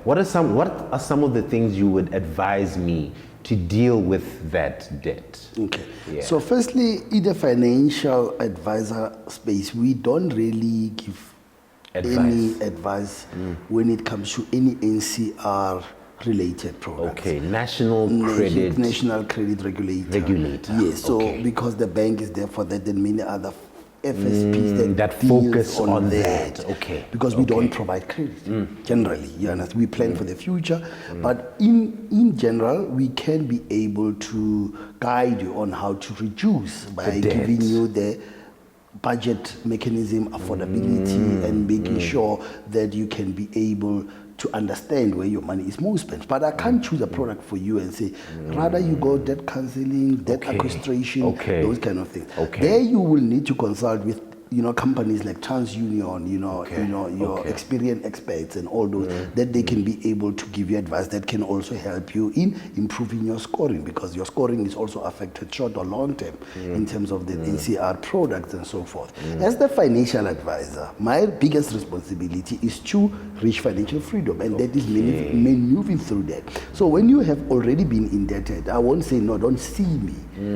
What are some of the things you would advise me to deal with that debt? Okay. Yeah. So firstly, in the financial advisor space, we don't really give any advice when it comes to any NCR related products. Okay, National Credit Regulator. Yes, so okay. because the bank is there for that, and many other FSPs that deals focus on that. Okay. Because we don't provide credit generally. You understand? We plan for the future, but in general, we can be able to guide you on how to reduce by giving you the budget mechanism, affordability, and making sure that you can be able to understand where your money is most spent. But I can't choose a product for you and say, rather you go debt counseling, debt sequestration, those kind of things. There you will need to consult with companies like TransUnion, your experienced experts and all those, that they can be able to give you advice that can also help you in improving your scoring, because your scoring is also affected short or long term in terms of the NCR products and so forth. As the financial advisor, my biggest responsibility is to reach financial freedom, and that is maneuvering through that. So when you have already been indebted, I won't say, no, don't see me,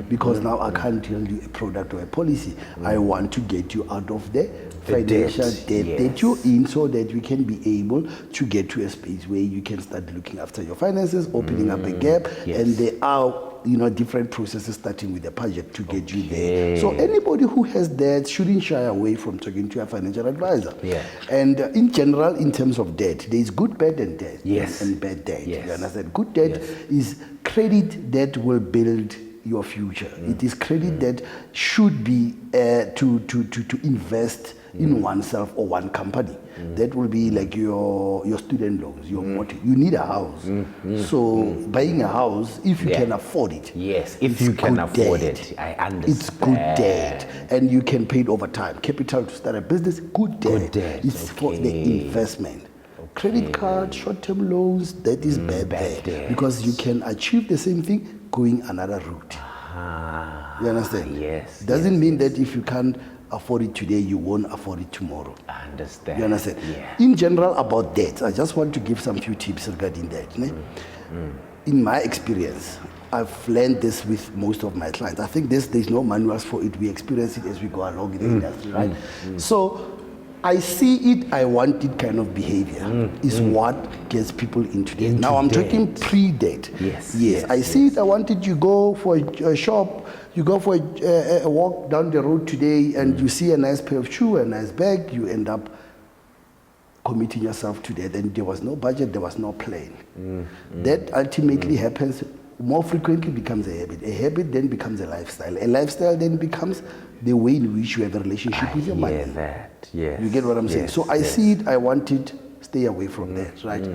because now I can't tell you a product or a policy. I want to get you out of the financial debt that you're in, so that we can be able to get to a space where you can start looking after your finances, opening up a gap, and there are different processes starting with the budget to get you there. So anybody who has debt shouldn't shy away from talking to a financial advisor. And in general, in terms of debt, there is good, bad, and debt, and bad debt. You understand? Good debt is credit that will build your future. It is credit that should be to invest in oneself or one company. That will be like your student loans, your mortgage. You need a house. So buying a house, if you can afford it. Yes, if you can afford it. I understand. It's good debt. And you can pay it over time. Capital to start a business, good debt. Good debt. It's for the investment. Credit card, short-term loans, that is bad debt. Because you can achieve the same thing going another route. You understand? Yes. Doesn't mean that if you can't afford it today, you won't afford it tomorrow. I understand. You understand? Yeah. In general, about debt, I just want to give some few tips regarding that. In my experience, I've learned this with most of my clients. I think there's no manuals for it. We experience it as we go along in the industry, right? So I see it, I want it kind of behavior is what gets people into debt. Now I'm talking pre-debt. Yes. I see it, I want it. You go for a shop, you go for a walk down the road today, and you see a nice pair of shoes, a nice bag, you end up committing yourself to that. And there was no budget, there was no plan. That ultimately happens, more frequently becomes a habit. A habit then becomes a lifestyle. A lifestyle then becomes the way in which you have a relationship with your money. You get what I'm saying? So I see it, I want it, stay away from that, right?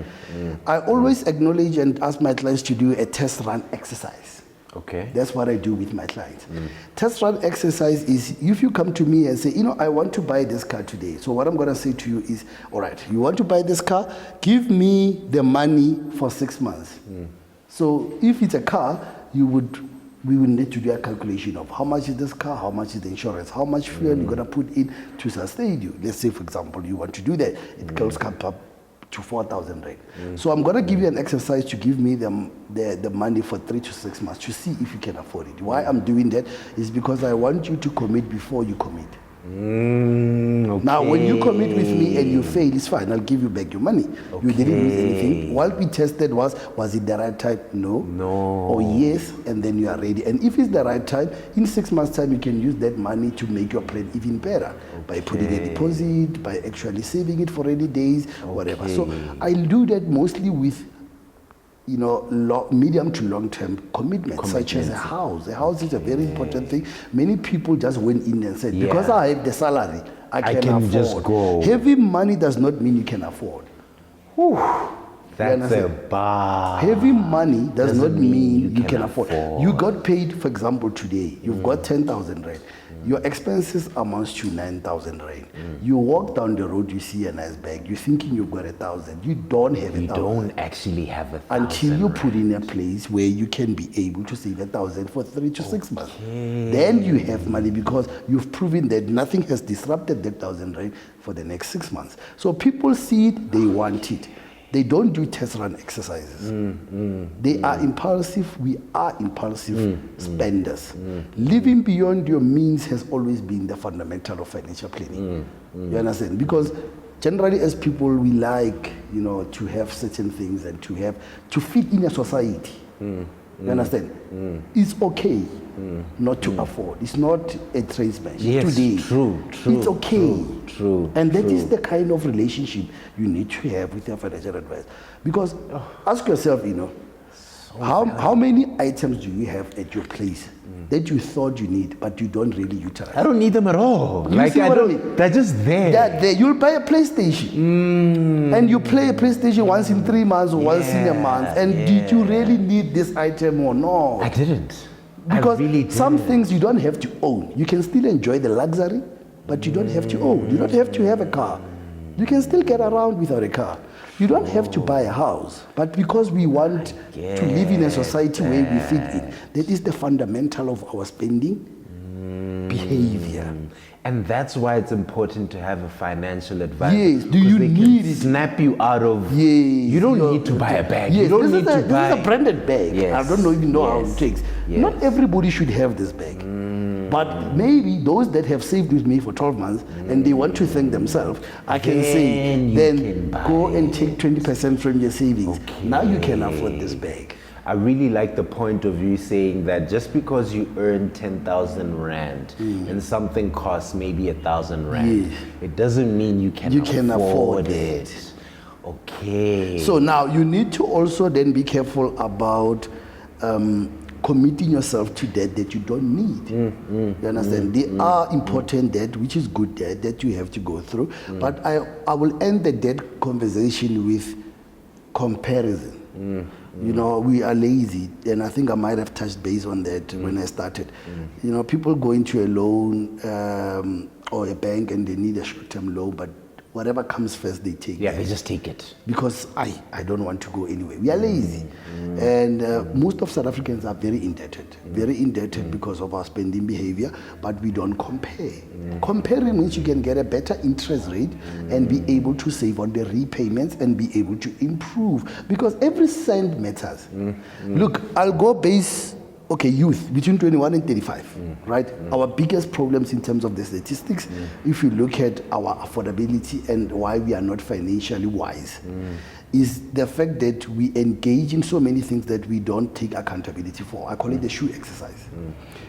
I always acknowledge and ask my clients to do a test run exercise. Okay. That's what I do with my clients. Test run exercise is, if you come to me and say, I want to buy this car today. So what I'm going to say to you is, all right, you want to buy this car? Give me the money for 6 months. So if it's a car, we will need to do a calculation of how much is this car, how much is the insurance, how much fuel you're going to put in to sustain you. Let's say, for example, you want to do that. It goes up to 4,000 Rand. So I'm going to give you an exercise to give me the money for 3 to 6 months to see if you can afford it. Why I'm doing that is because I want you to commit before you commit. Okay. Now, when you commit with me and you fail, it's fine. I'll give you back your money. You didn't lose anything. What we tested was it the right time? No. Or yes, and then you are ready. And if it's the right time, in 6 months' time, you can use that money to make your plan even better by putting a deposit, by actually saving it for rainy days, whatever. So I'll do that mostly with medium to long-term commitments, such as a house. A house is a very important thing. Many people just went in and said, because I have the salary, I can afford. Just go. Having money does not mean you can afford. Whew. That's a bar. Having money does not mean you can afford. You got paid, for example, today. You've got 10,000 rand. Your expenses amounts to 9,000 rand. You walk down the road, you see a nice bag. You're thinking you've got 1,000. You don't have 1,000. You don't actually have 1,000 until you put in a place where you can be able to save 1,000 for 3 to 6 months. Then you have money because you've proven that nothing has disrupted that 1,000 rand for the next 6 months. So people see it, they want it. They don't do test run exercises. They are impulsive. We are impulsive spenders. Living beyond your means has always been the fundamental of financial planning. You understand? Because generally as people, we like, to have certain things and to fit in a society. You understand? It's okay not to afford. It's not a tradesmanship. Yes, today. True. It's okay. True. And that is the kind of relationship you need to have with your financial advisor. Because ask yourself, how many items do you have at your place that you thought you need, but you don't really utilize? I don't need them at all. You see what I mean? They're just there. They're there. You'll buy a PlayStation. And you play a PlayStation once in 3 months or once in a month. And did you really need this item or no? I didn't. Because I really didn't. some things you don't have to own. You can still enjoy the luxury, but you don't have to own. You don't have to have a car. You can still get around without a car. You don't have to buy a house, but because we want to live in a society where we fit in, that is the fundamental of our spending behavior. And that's why it's important to have a financial advisor. Yes, do you need it? Snap you out of. Yes, you don't need to buy a bag. Yes, you don't need to buy. This is a branded bag. Yes. I don't even know how it takes. Yes. Not everybody should have this bag. But maybe those that have saved with me for 12 months and they want to thank themselves, I can say, then go and take 20% from your savings. Now you can afford this bag. I really like the point of you saying that just because you earn 10,000 rand and something costs maybe 1,000 rand, it doesn't mean you can afford it. Okay. So now you need to also then be careful about committing yourself to debt that you don't need. You understand? There are important debt, which is good debt that you have to go through. But I will end the debt conversation with comparison. We are lazy, and I think I might have touched base on that when I started. People go into a loan or a bank and they need a short-term loan, but whatever comes first, they take. Yeah, they just take it. Because I don't want to go anywhere. We are lazy. And most of South Africans are very indebted because of our spending behavior, but we don't compare. Comparing means you can get a better interest rate and be able to save on the repayments and be able to improve. Because every cent matters. Look, I'll go base... Okay, youth between 21 and 35, right? Our biggest problems in terms of the statistics, if you look at our affordability and why we are not financially wise, is the fact that we engage in so many things that we don't take accountability for. I call it the shoe exercise.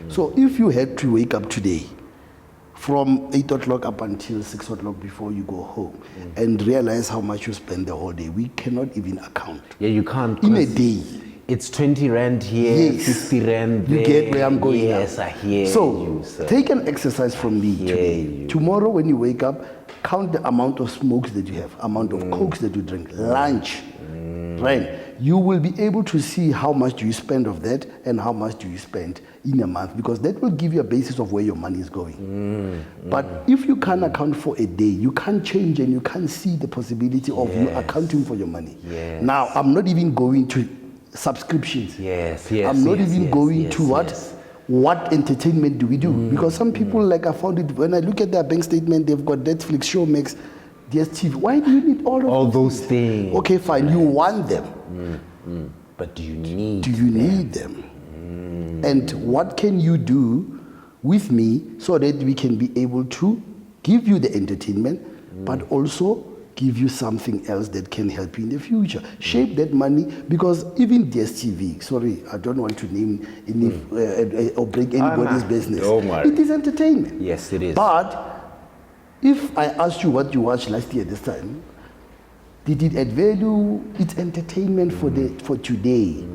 So if you had to wake up today from 8 o'clock up until 6 o'clock before you go home and realize how much you spend the whole day, we cannot even account. Yeah, you can't. In a day. It's 20 rand here, Yes. 50 rand there. You get where I'm going Yes, now. I hear so, you, sir. take an exercise from me today. Tomorrow when you wake up, count the amount of smokes that you have, amount of cokes that you drink, lunch, right? You will be able to see how much do you spend of that and how much do you spend in a month, because that will give you a basis of where your money is going. But if you can't account for a day, you can't change and you can't see the possibility of you accounting for your money. Now, I'm not even going to subscriptions. I'm not even going to what entertainment do we do? Because some people, like I found it, when I look at their bank statement, they've got Netflix, Showmax, DSTV. Why do you need all those things? Okay, fine, you want them. But do you need them? And what can you do with me so that we can be able to give you the entertainment, but also give you something else that can help you in the future. Shape that money, because even DSTV, sorry, I don't want to name any or break anybody's business. It is entertainment. Yes, it is. But if I asked you what you watched last year this time, did it add value? It's entertainment for today.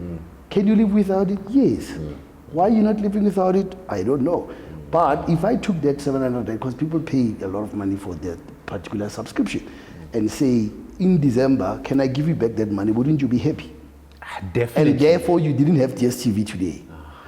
Can you live without it? Yes. Why are you not living without it? I don't know. But if I took that 700, because people pay a lot of money for that particular subscription, and say, in December, can I give you back that money? Wouldn't you be happy? Definitely. And therefore, you didn't have DSTV today.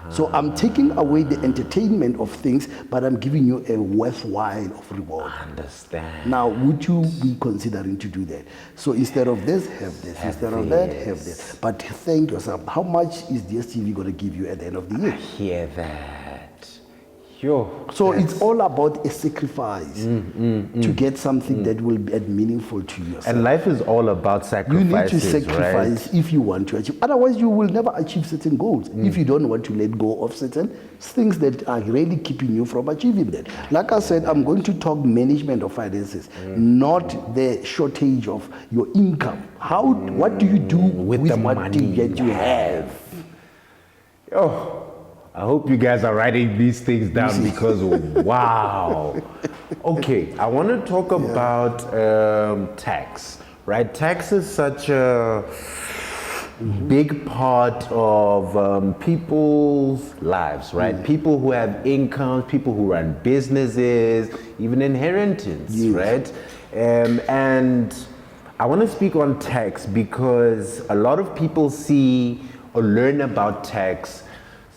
So I'm taking away the entertainment of things, but I'm giving you a worthwhile of reward. I understand. Now, would you be considering to do that? So instead of this, have this. Instead of that, have this. But think yourself, how much is DSTV going to give you at the end of the year? I hear that. Yo, so it's all about a sacrifice to get something that will be meaningful to yourself. And life is all about sacrifices. You need to sacrifice, right? If you want to achieve. Otherwise, you will never achieve certain goals if you don't want to let go of certain things that are really keeping you from achieving that. Like I said, I'm going to talk management of finances, not the shortage of your income. What do you do with the money that you have? Oh. I hope you guys are writing these things down because wow. Okay, I want to talk about tax, right? Tax is such a big part of people's lives, right? People who have incomes, people who run businesses, even inheritance, right? And I want to speak on tax because a lot of people see or learn about tax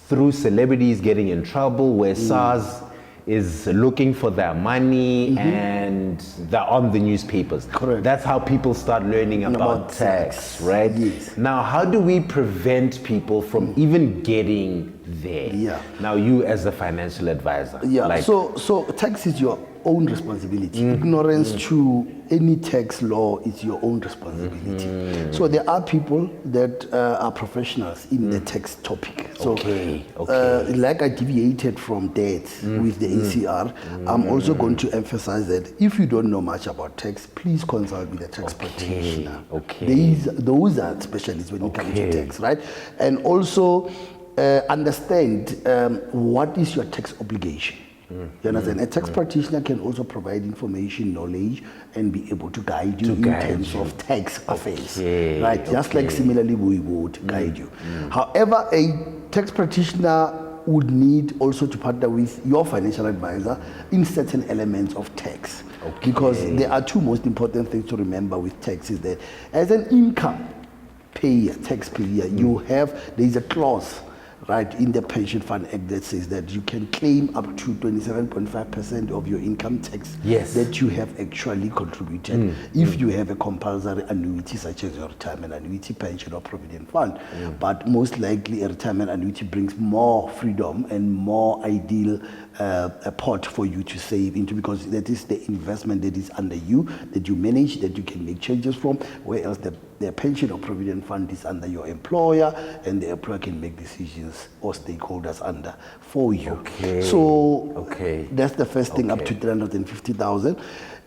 through celebrities getting in trouble, where SARS is looking for their money and they're on the newspapers. Correct. That's how people start learning about tax, right? Yes. Now, how do we prevent people from even getting there? Yeah. Now, you as a financial advisor. Yeah, so tax is your own responsibility. Ignorance to any tax law is your own responsibility. So there are people that are professionals in the tax topic. So like I deviated from that with the ACR, I'm also going to emphasize that if you don't know much about tax, please consult with a tax practitioner. Those are specialists when it comes to tax, right? And also understand what is your tax obligation. You understand? A tax practitioner can also provide information, knowledge, and be able to guide you in terms of tax affairs, right? Just like similarly we would guide you. However, a tax practitioner would need also to partner with your financial advisor in certain elements of tax. Because there are two most important things to remember with tax is that as an income payer, taxpayer, there is a clause, right, in the Pension Fund Act that says that you can claim up to 27.5% of your income tax that you have actually contributed if you have a compulsory annuity such as your retirement annuity, pension or provident fund. But most likely a retirement annuity brings more freedom and more ideal a pot for you to save into, because that is the investment that is under you, that you manage, that you can make changes from, whereas the pension or provident fund is under your employer, and the employer can make decisions or stakeholders under for you. So that's the first thing, up to 350,000.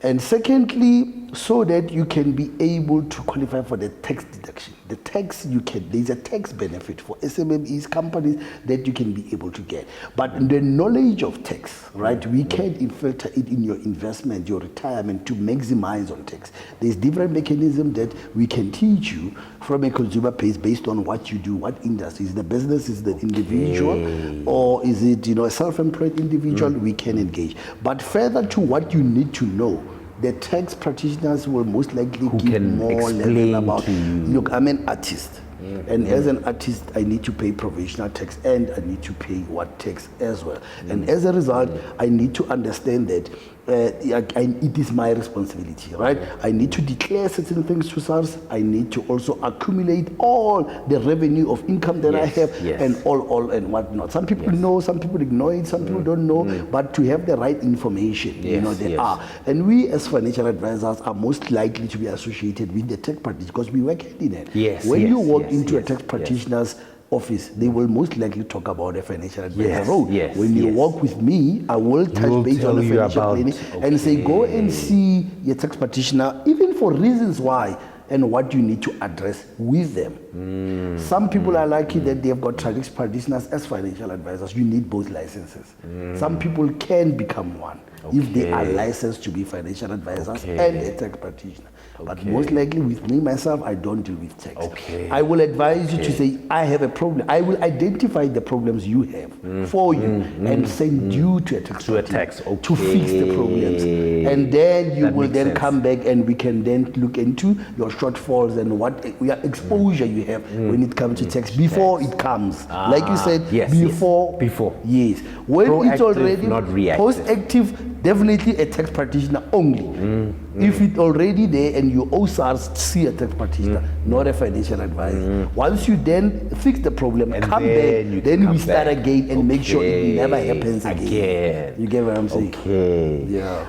And secondly, so that you can be able to qualify for the tax deduction. The tax there's a tax benefit for SMMEs, companies that you can be able to get. But the knowledge of tax, right, we can infilter it in your investment, your retirement, to maximize on tax. There's different mechanisms that we can teach you from a consumer base based on what you do, what industry. Is the business, is the individual, or is it a self-employed individual? We can engage. But further to what you need to know, the tax practitioners will most likely give more level about. Look, I'm an artist. And as an artist, I need to pay provisional tax and I need to pay what tax as well. And as a result, I need to understand that it is my responsibility, right? I need to declare certain things to SARS. I need to also accumulate all the revenue of income that I have and all and whatnot. Some people know, some people ignore it, some people don't know, but to have the right information, they are. And we as financial advisors are most likely to be associated with the tax practitioner because we work hand in hand. When you walk into a tax practitioner's office, they will most likely talk about a financial advisor Yes, role. yes, When you yes. work with me, I will touch base tell on the you financial about- planning and say, go and see your tax practitioner, even for reasons why and what you need to address with them. Some people are lucky that they've got tax practitioners as financial advisors. You need both licenses. Some people can become one if they are Okay. licensed to be financial advisors Okay. and a tax practitioner. But Okay. most likely with me, myself, I don't deal with tax. Okay. I will advise you to say, I have a problem. I will identify the problems you have for you and send you to a tax To a practitioner tax, to fix the problems. okay. And then you That will makes then sense. come back and we can then look into your shortfalls and what exposure you have when it comes to tax before it comes. Like you said, yes, before. yes. Before. Yes. When it's Proactive, already not reactive. post-active, definitely a tax practitioner only. If it's already there and you owe SARS, see a tax practitioner, not a financial advisor. Once you then fix the problem, And come then you back, then come we start back. again and make sure it Okay. never happens again. You get what I'm saying? Okay. Yeah.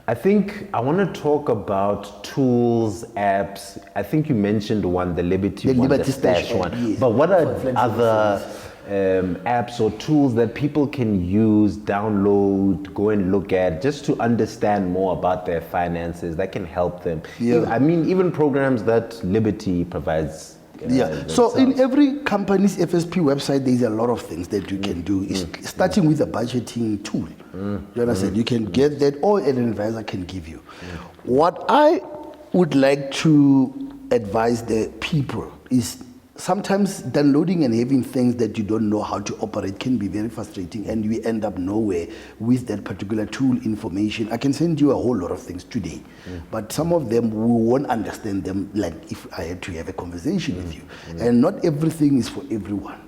I think I want to talk about tools, apps. I think you mentioned one, the Liberty The one, Liberty the Stash Stash one. app, yes. But what For are flexible other apps or tools that people can use, download, go and look at, just to understand more about their finances that can help them? Yeah. I mean, even programs that Liberty provides. So in themselves. every company's FSP website, there's a lot of things that you can do. It's starting with a budgeting tool. You understand? You can get that, or an advisor can give you. What I would like to advise the people is sometimes downloading and having things that you don't know how to operate can be very frustrating, and you end up nowhere with that particular tool information. I can send you a whole lot of things today, but some of them we won't understand them like if I had to have a conversation with you. And not everything is for everyone.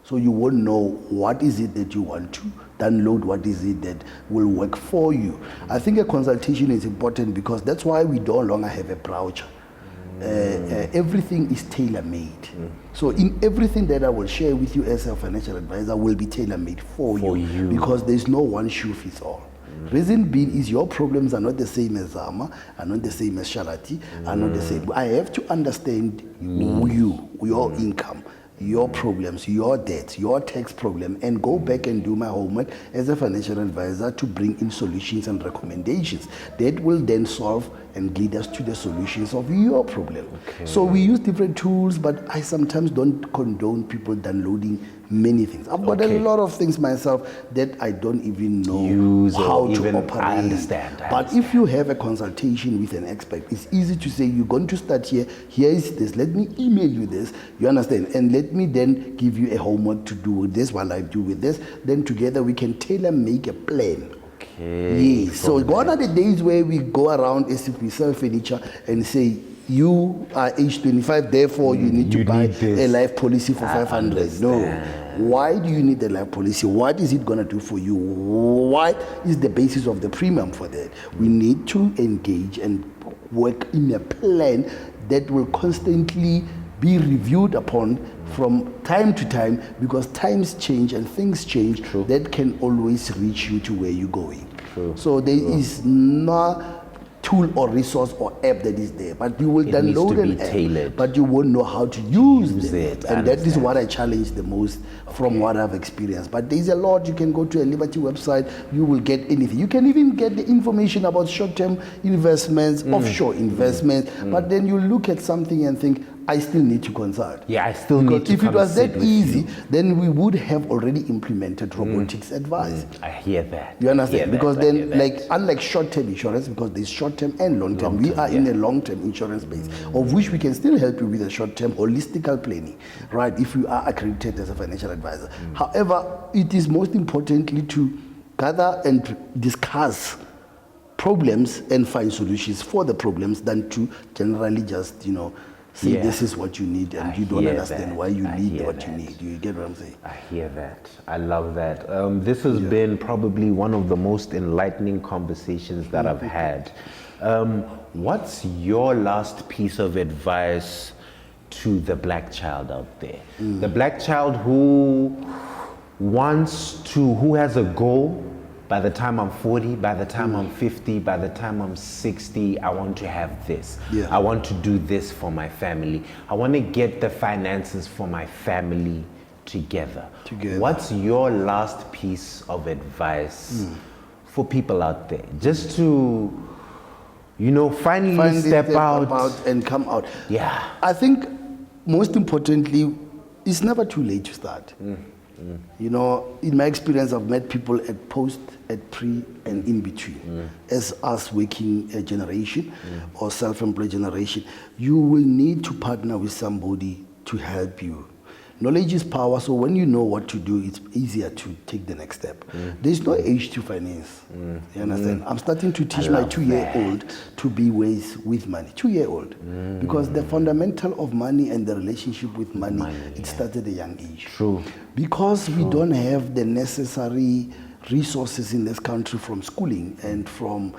So you won't know what is it that you want to download, what is it that will work for you. I think a consultation is important because that's why we no longer have a brochure. Everything is tailor-made. So in everything that I will share with you as a financial advisor will be tailor-made for you because there's no one shoe fits all. Reason being is your problems are not the same as Zama, are not the same as Shalati, are not the same. I have to understand you, your income, your problems, your debts, your tax problem, and go back and do my homework as a financial advisor to bring in solutions and recommendations that will then solve and lead us to the solutions of your problem. So we use different tools, but I sometimes don't condone people downloading many things. I've got a lot of things myself that I don't even know Use or how to even- operate. I understand. But if you have a consultation with an expert, it's easy to say, you're going to start here, here is this, let me email you this, you understand, and let me then give you a homework to do with this while I do with this, then together we can tailor make a plan. Yes. So gone are the days where we go around as if we sell furniture and say, you are age 25, therefore you need to buy a life policy for 500. No. Why do you need the life policy? What is it going to do for you? What is the basis of the premium for that? We need to engage and work in a plan that will constantly be reviewed upon from time to time, because times change and things change. That can always reach you to where you're going. So there is no tool or resource or app that is there, but you will download an app, tailored. but you won't know how to use it. And that is what I challenge the most from what I've experienced. But there's a lot. You can go to a Liberty website, you will get anything. You can even get the information about short-term investments, offshore investments, but then you look at something and think, I still need to consult. Yeah, I still need to if it come was sit that with easy, you. then we would have already implemented robotics advice. I hear that. You understand? Because then, like, like, unlike short-term insurance, because there's short-term and long-term, we are in a long-term insurance space, of which we can still help you with a short-term holistical planning, right? If you are accredited as a financial advisor. However, it is most importantly to gather and discuss problems and find solutions for the problems than to generally just, say this is what you need and you don't understand why you need what you need. You get what I'm saying? I hear that. I love that. This has been probably one of the most enlightening conversations that I've had. What's your last piece of advice to the black child out there? The black child who has a goal, by the time I'm 40, by the time I'm 50, by the time I'm 60, I want to have this. Yeah. I want to do this for my family. I want to get the finances for my family together. What's your last piece of advice for people out there? Just to, finally step out and come out. Yeah. I think most importantly, it's never too late to start. In my experience, I've met people at post, at pre, and in between. As us working generation or self-employed generation, you will need to partner with somebody to help you. Knowledge is power, so when you know what to do, it's easier to take the next step. There's no age to finance. You understand? I'm starting to teach my 2-year-old to be ways with money. 2-year-old. Because the fundamental of money and the relationship with money, it started at a young age. True. Because we don't have the necessary resources in this country from schooling and from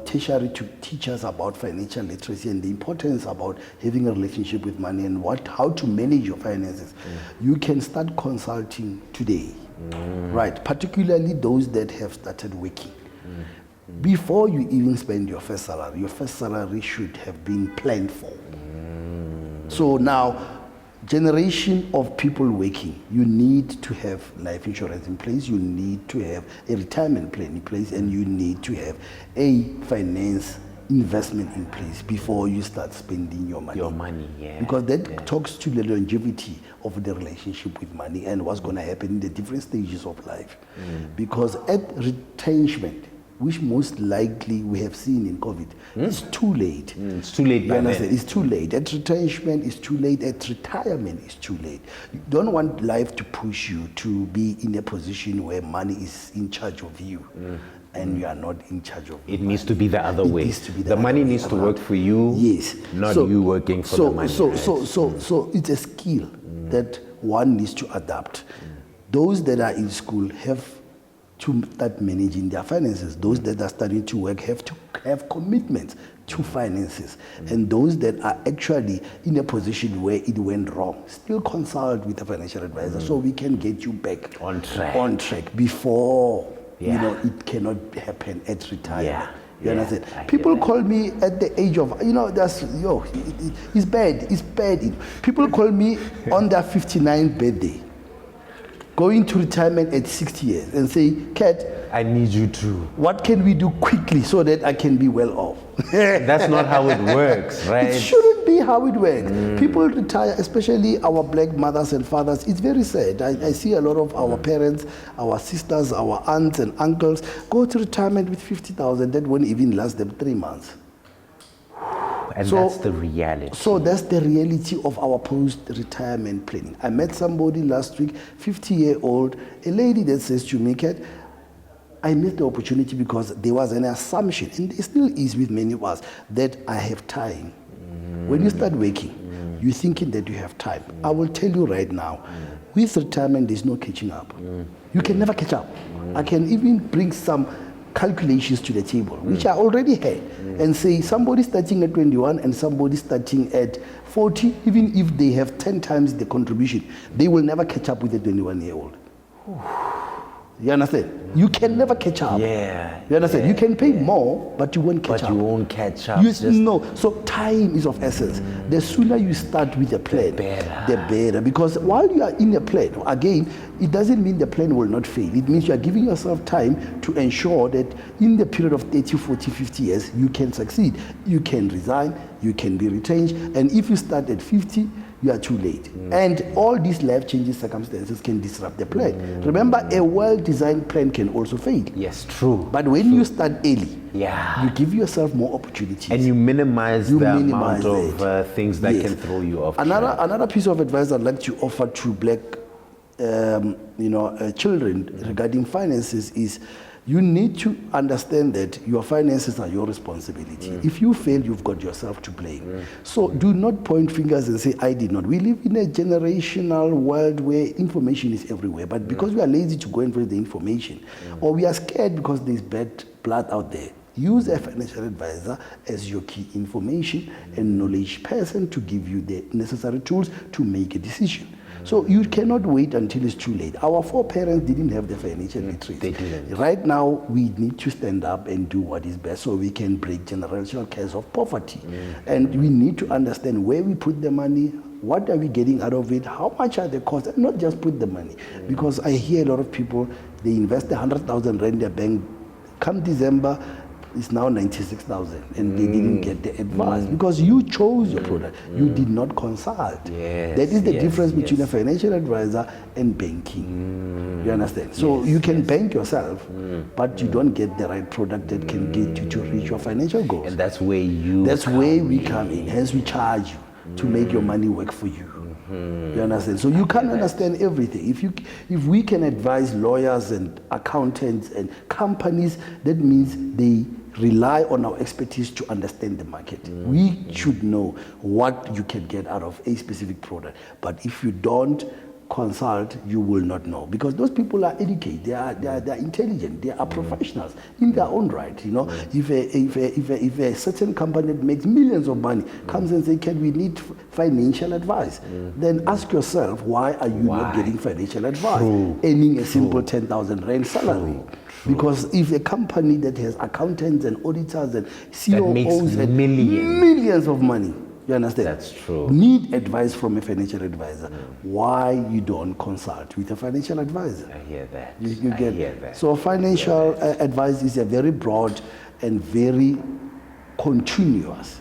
tertiary to teach us about financial literacy and the importance about having a relationship with money and how to manage your finances. You can start consulting today, right? Particularly those that have started working. Before you even spend your first salary should have been planned for. So now, generation of people working, you need to have life insurance in place, you need to have a retirement plan in place, and you need to have a finance investment in place before you start spending your money. Because that talks to the longevity of the relationship with money and what's going to happen in the different stages of life. Because at retrenchment, which most likely we have seen in COVID, it's too late. It's too late. You understand? It's too late. At retrenchment, it's too late. At retirement, it's too late. You don't want life to push you to be in a position where money is in charge of you. And you are not in charge of it. Needs to be the other way. Needs to be the money needs to work for you. Yes. Not you working for the money. So it's a skill that one needs to adapt. Those that are in school have to start managing their finances. Those that are starting to work have to have commitments to finances. And those that are actually in a position where it went wrong, still consult with a financial advisor so we can get you back on track before it cannot happen at retirement. You understand? People call me at the age of, it's bad. People call me on their 59th birthday, going to retirement at 60 years and say, Kat, I need you to. What can we do quickly so that I can be well off? That's not how it works, right? It shouldn't be how it works. People retire, especially our black mothers and fathers. It's very sad. I see a lot of our parents, our sisters, our aunts and uncles go to retirement with 50,000 that won't even last them 3 months. And that's the reality. So that's the reality of our post-retirement planning. I met somebody last week, 50-year-old, a lady that says to me, Kat, I missed the opportunity because there was an assumption, and there still is with many of us, that I have time. When you start working, you're thinking that you have time. I will tell you right now, with retirement, there's no catching up. You can never catch up. I can even bring some calculations to the table, which I already had, and say somebody starting at 21 and somebody starting at 40, even if they have 10 times the contribution, they will never catch up with a 21-year-old. You understand? You can never catch up. Yeah. You understand? You can pay more, but you won't catch up. But you won't catch up. No. So time is of essence. The sooner you start with a plan, the better. Because while you are in a plan, again, it doesn't mean the plan will not fail. It means you are giving yourself time to ensure that in the period of 30, 40, 50 years, you can succeed. You can resign, you can be retrenched, and if you start at 50, you are too late. And all these life-changing circumstances can disrupt the plan. Remember, a well-designed plan can also fail. Yes, true. But when you start early, you give yourself more opportunities. And you minimize the amount of things that can throw you off. Another piece of advice I'd like to offer to black children regarding finances is you need to understand that your finances are your responsibility. If you fail, you've got yourself to blame. So do not point fingers and say, I did not. We live in a generational world where information is everywhere. But because we are lazy to go and find the information, or we are scared because there's bad blood out there, use a financial advisor as your key information and knowledge person to give you the necessary tools to make a decision. So you cannot wait until it's too late. Our foreparents didn't have the financial literacy. They didn't. Right now, we need to stand up and do what is best so we can break generational curse of poverty. And we need to understand where we put the money, what are we getting out of it, how much are the costs, and not just put the money. Because I hear a lot of people, they invest 100,000 rand in their bank, come December, it's now 96,000 and they didn't get the advice because you chose your product. You did not consult. Yes, that is the yes, difference between a yes. financial advisor and banking. You understand? So you can bank yourself, but you don't get the right product that can get you to reach your financial goals. And that's where you That's where we come in. Hence we charge you to make your money work for you. You understand? So you can't understand everything. If we can advise lawyers and accountants and companies, that means they rely on our expertise to understand the market. We should know what you can get out of a specific product. But if you don't consult, you will not know, because those people are educated, they are intelligent, they are professionals in their own right. You know, if a certain company that makes millions of money comes and say, "Can we need financial advice?" Then ask yourself, why are you not getting financial advice? Earning a simple 10,000 rand salary. Because if a company that has accountants and auditors and COOs and millions of money, you understand? That's true. Need advice from a financial advisor. Why you don't consult with a financial advisor? I hear that. You I get hear that. So financial advice is a very broad and very continuous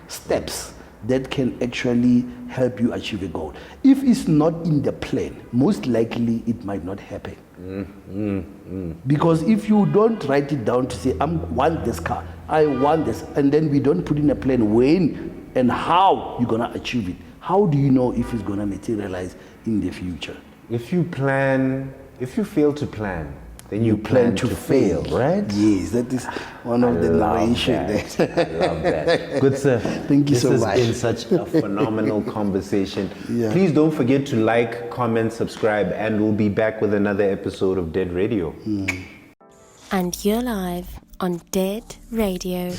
steps that can actually help you achieve a goal. If it's not in the plan, most likely it might not happen. Because if you don't write it down to say, I want this car, I want this, and then we don't put in a plan when and how you're gonna achieve it, how do you know if it's gonna materialize in the future? If you fail to plan, then you plan to fail, right? Yes, that is one of the narrations. I love that. Good, sir. Thank you so much. This has been such a phenomenal conversation. Yeah. Please don't forget to like, comment, subscribe, and we'll be back with another episode of Dead Radio. And you're live on Dead Radio.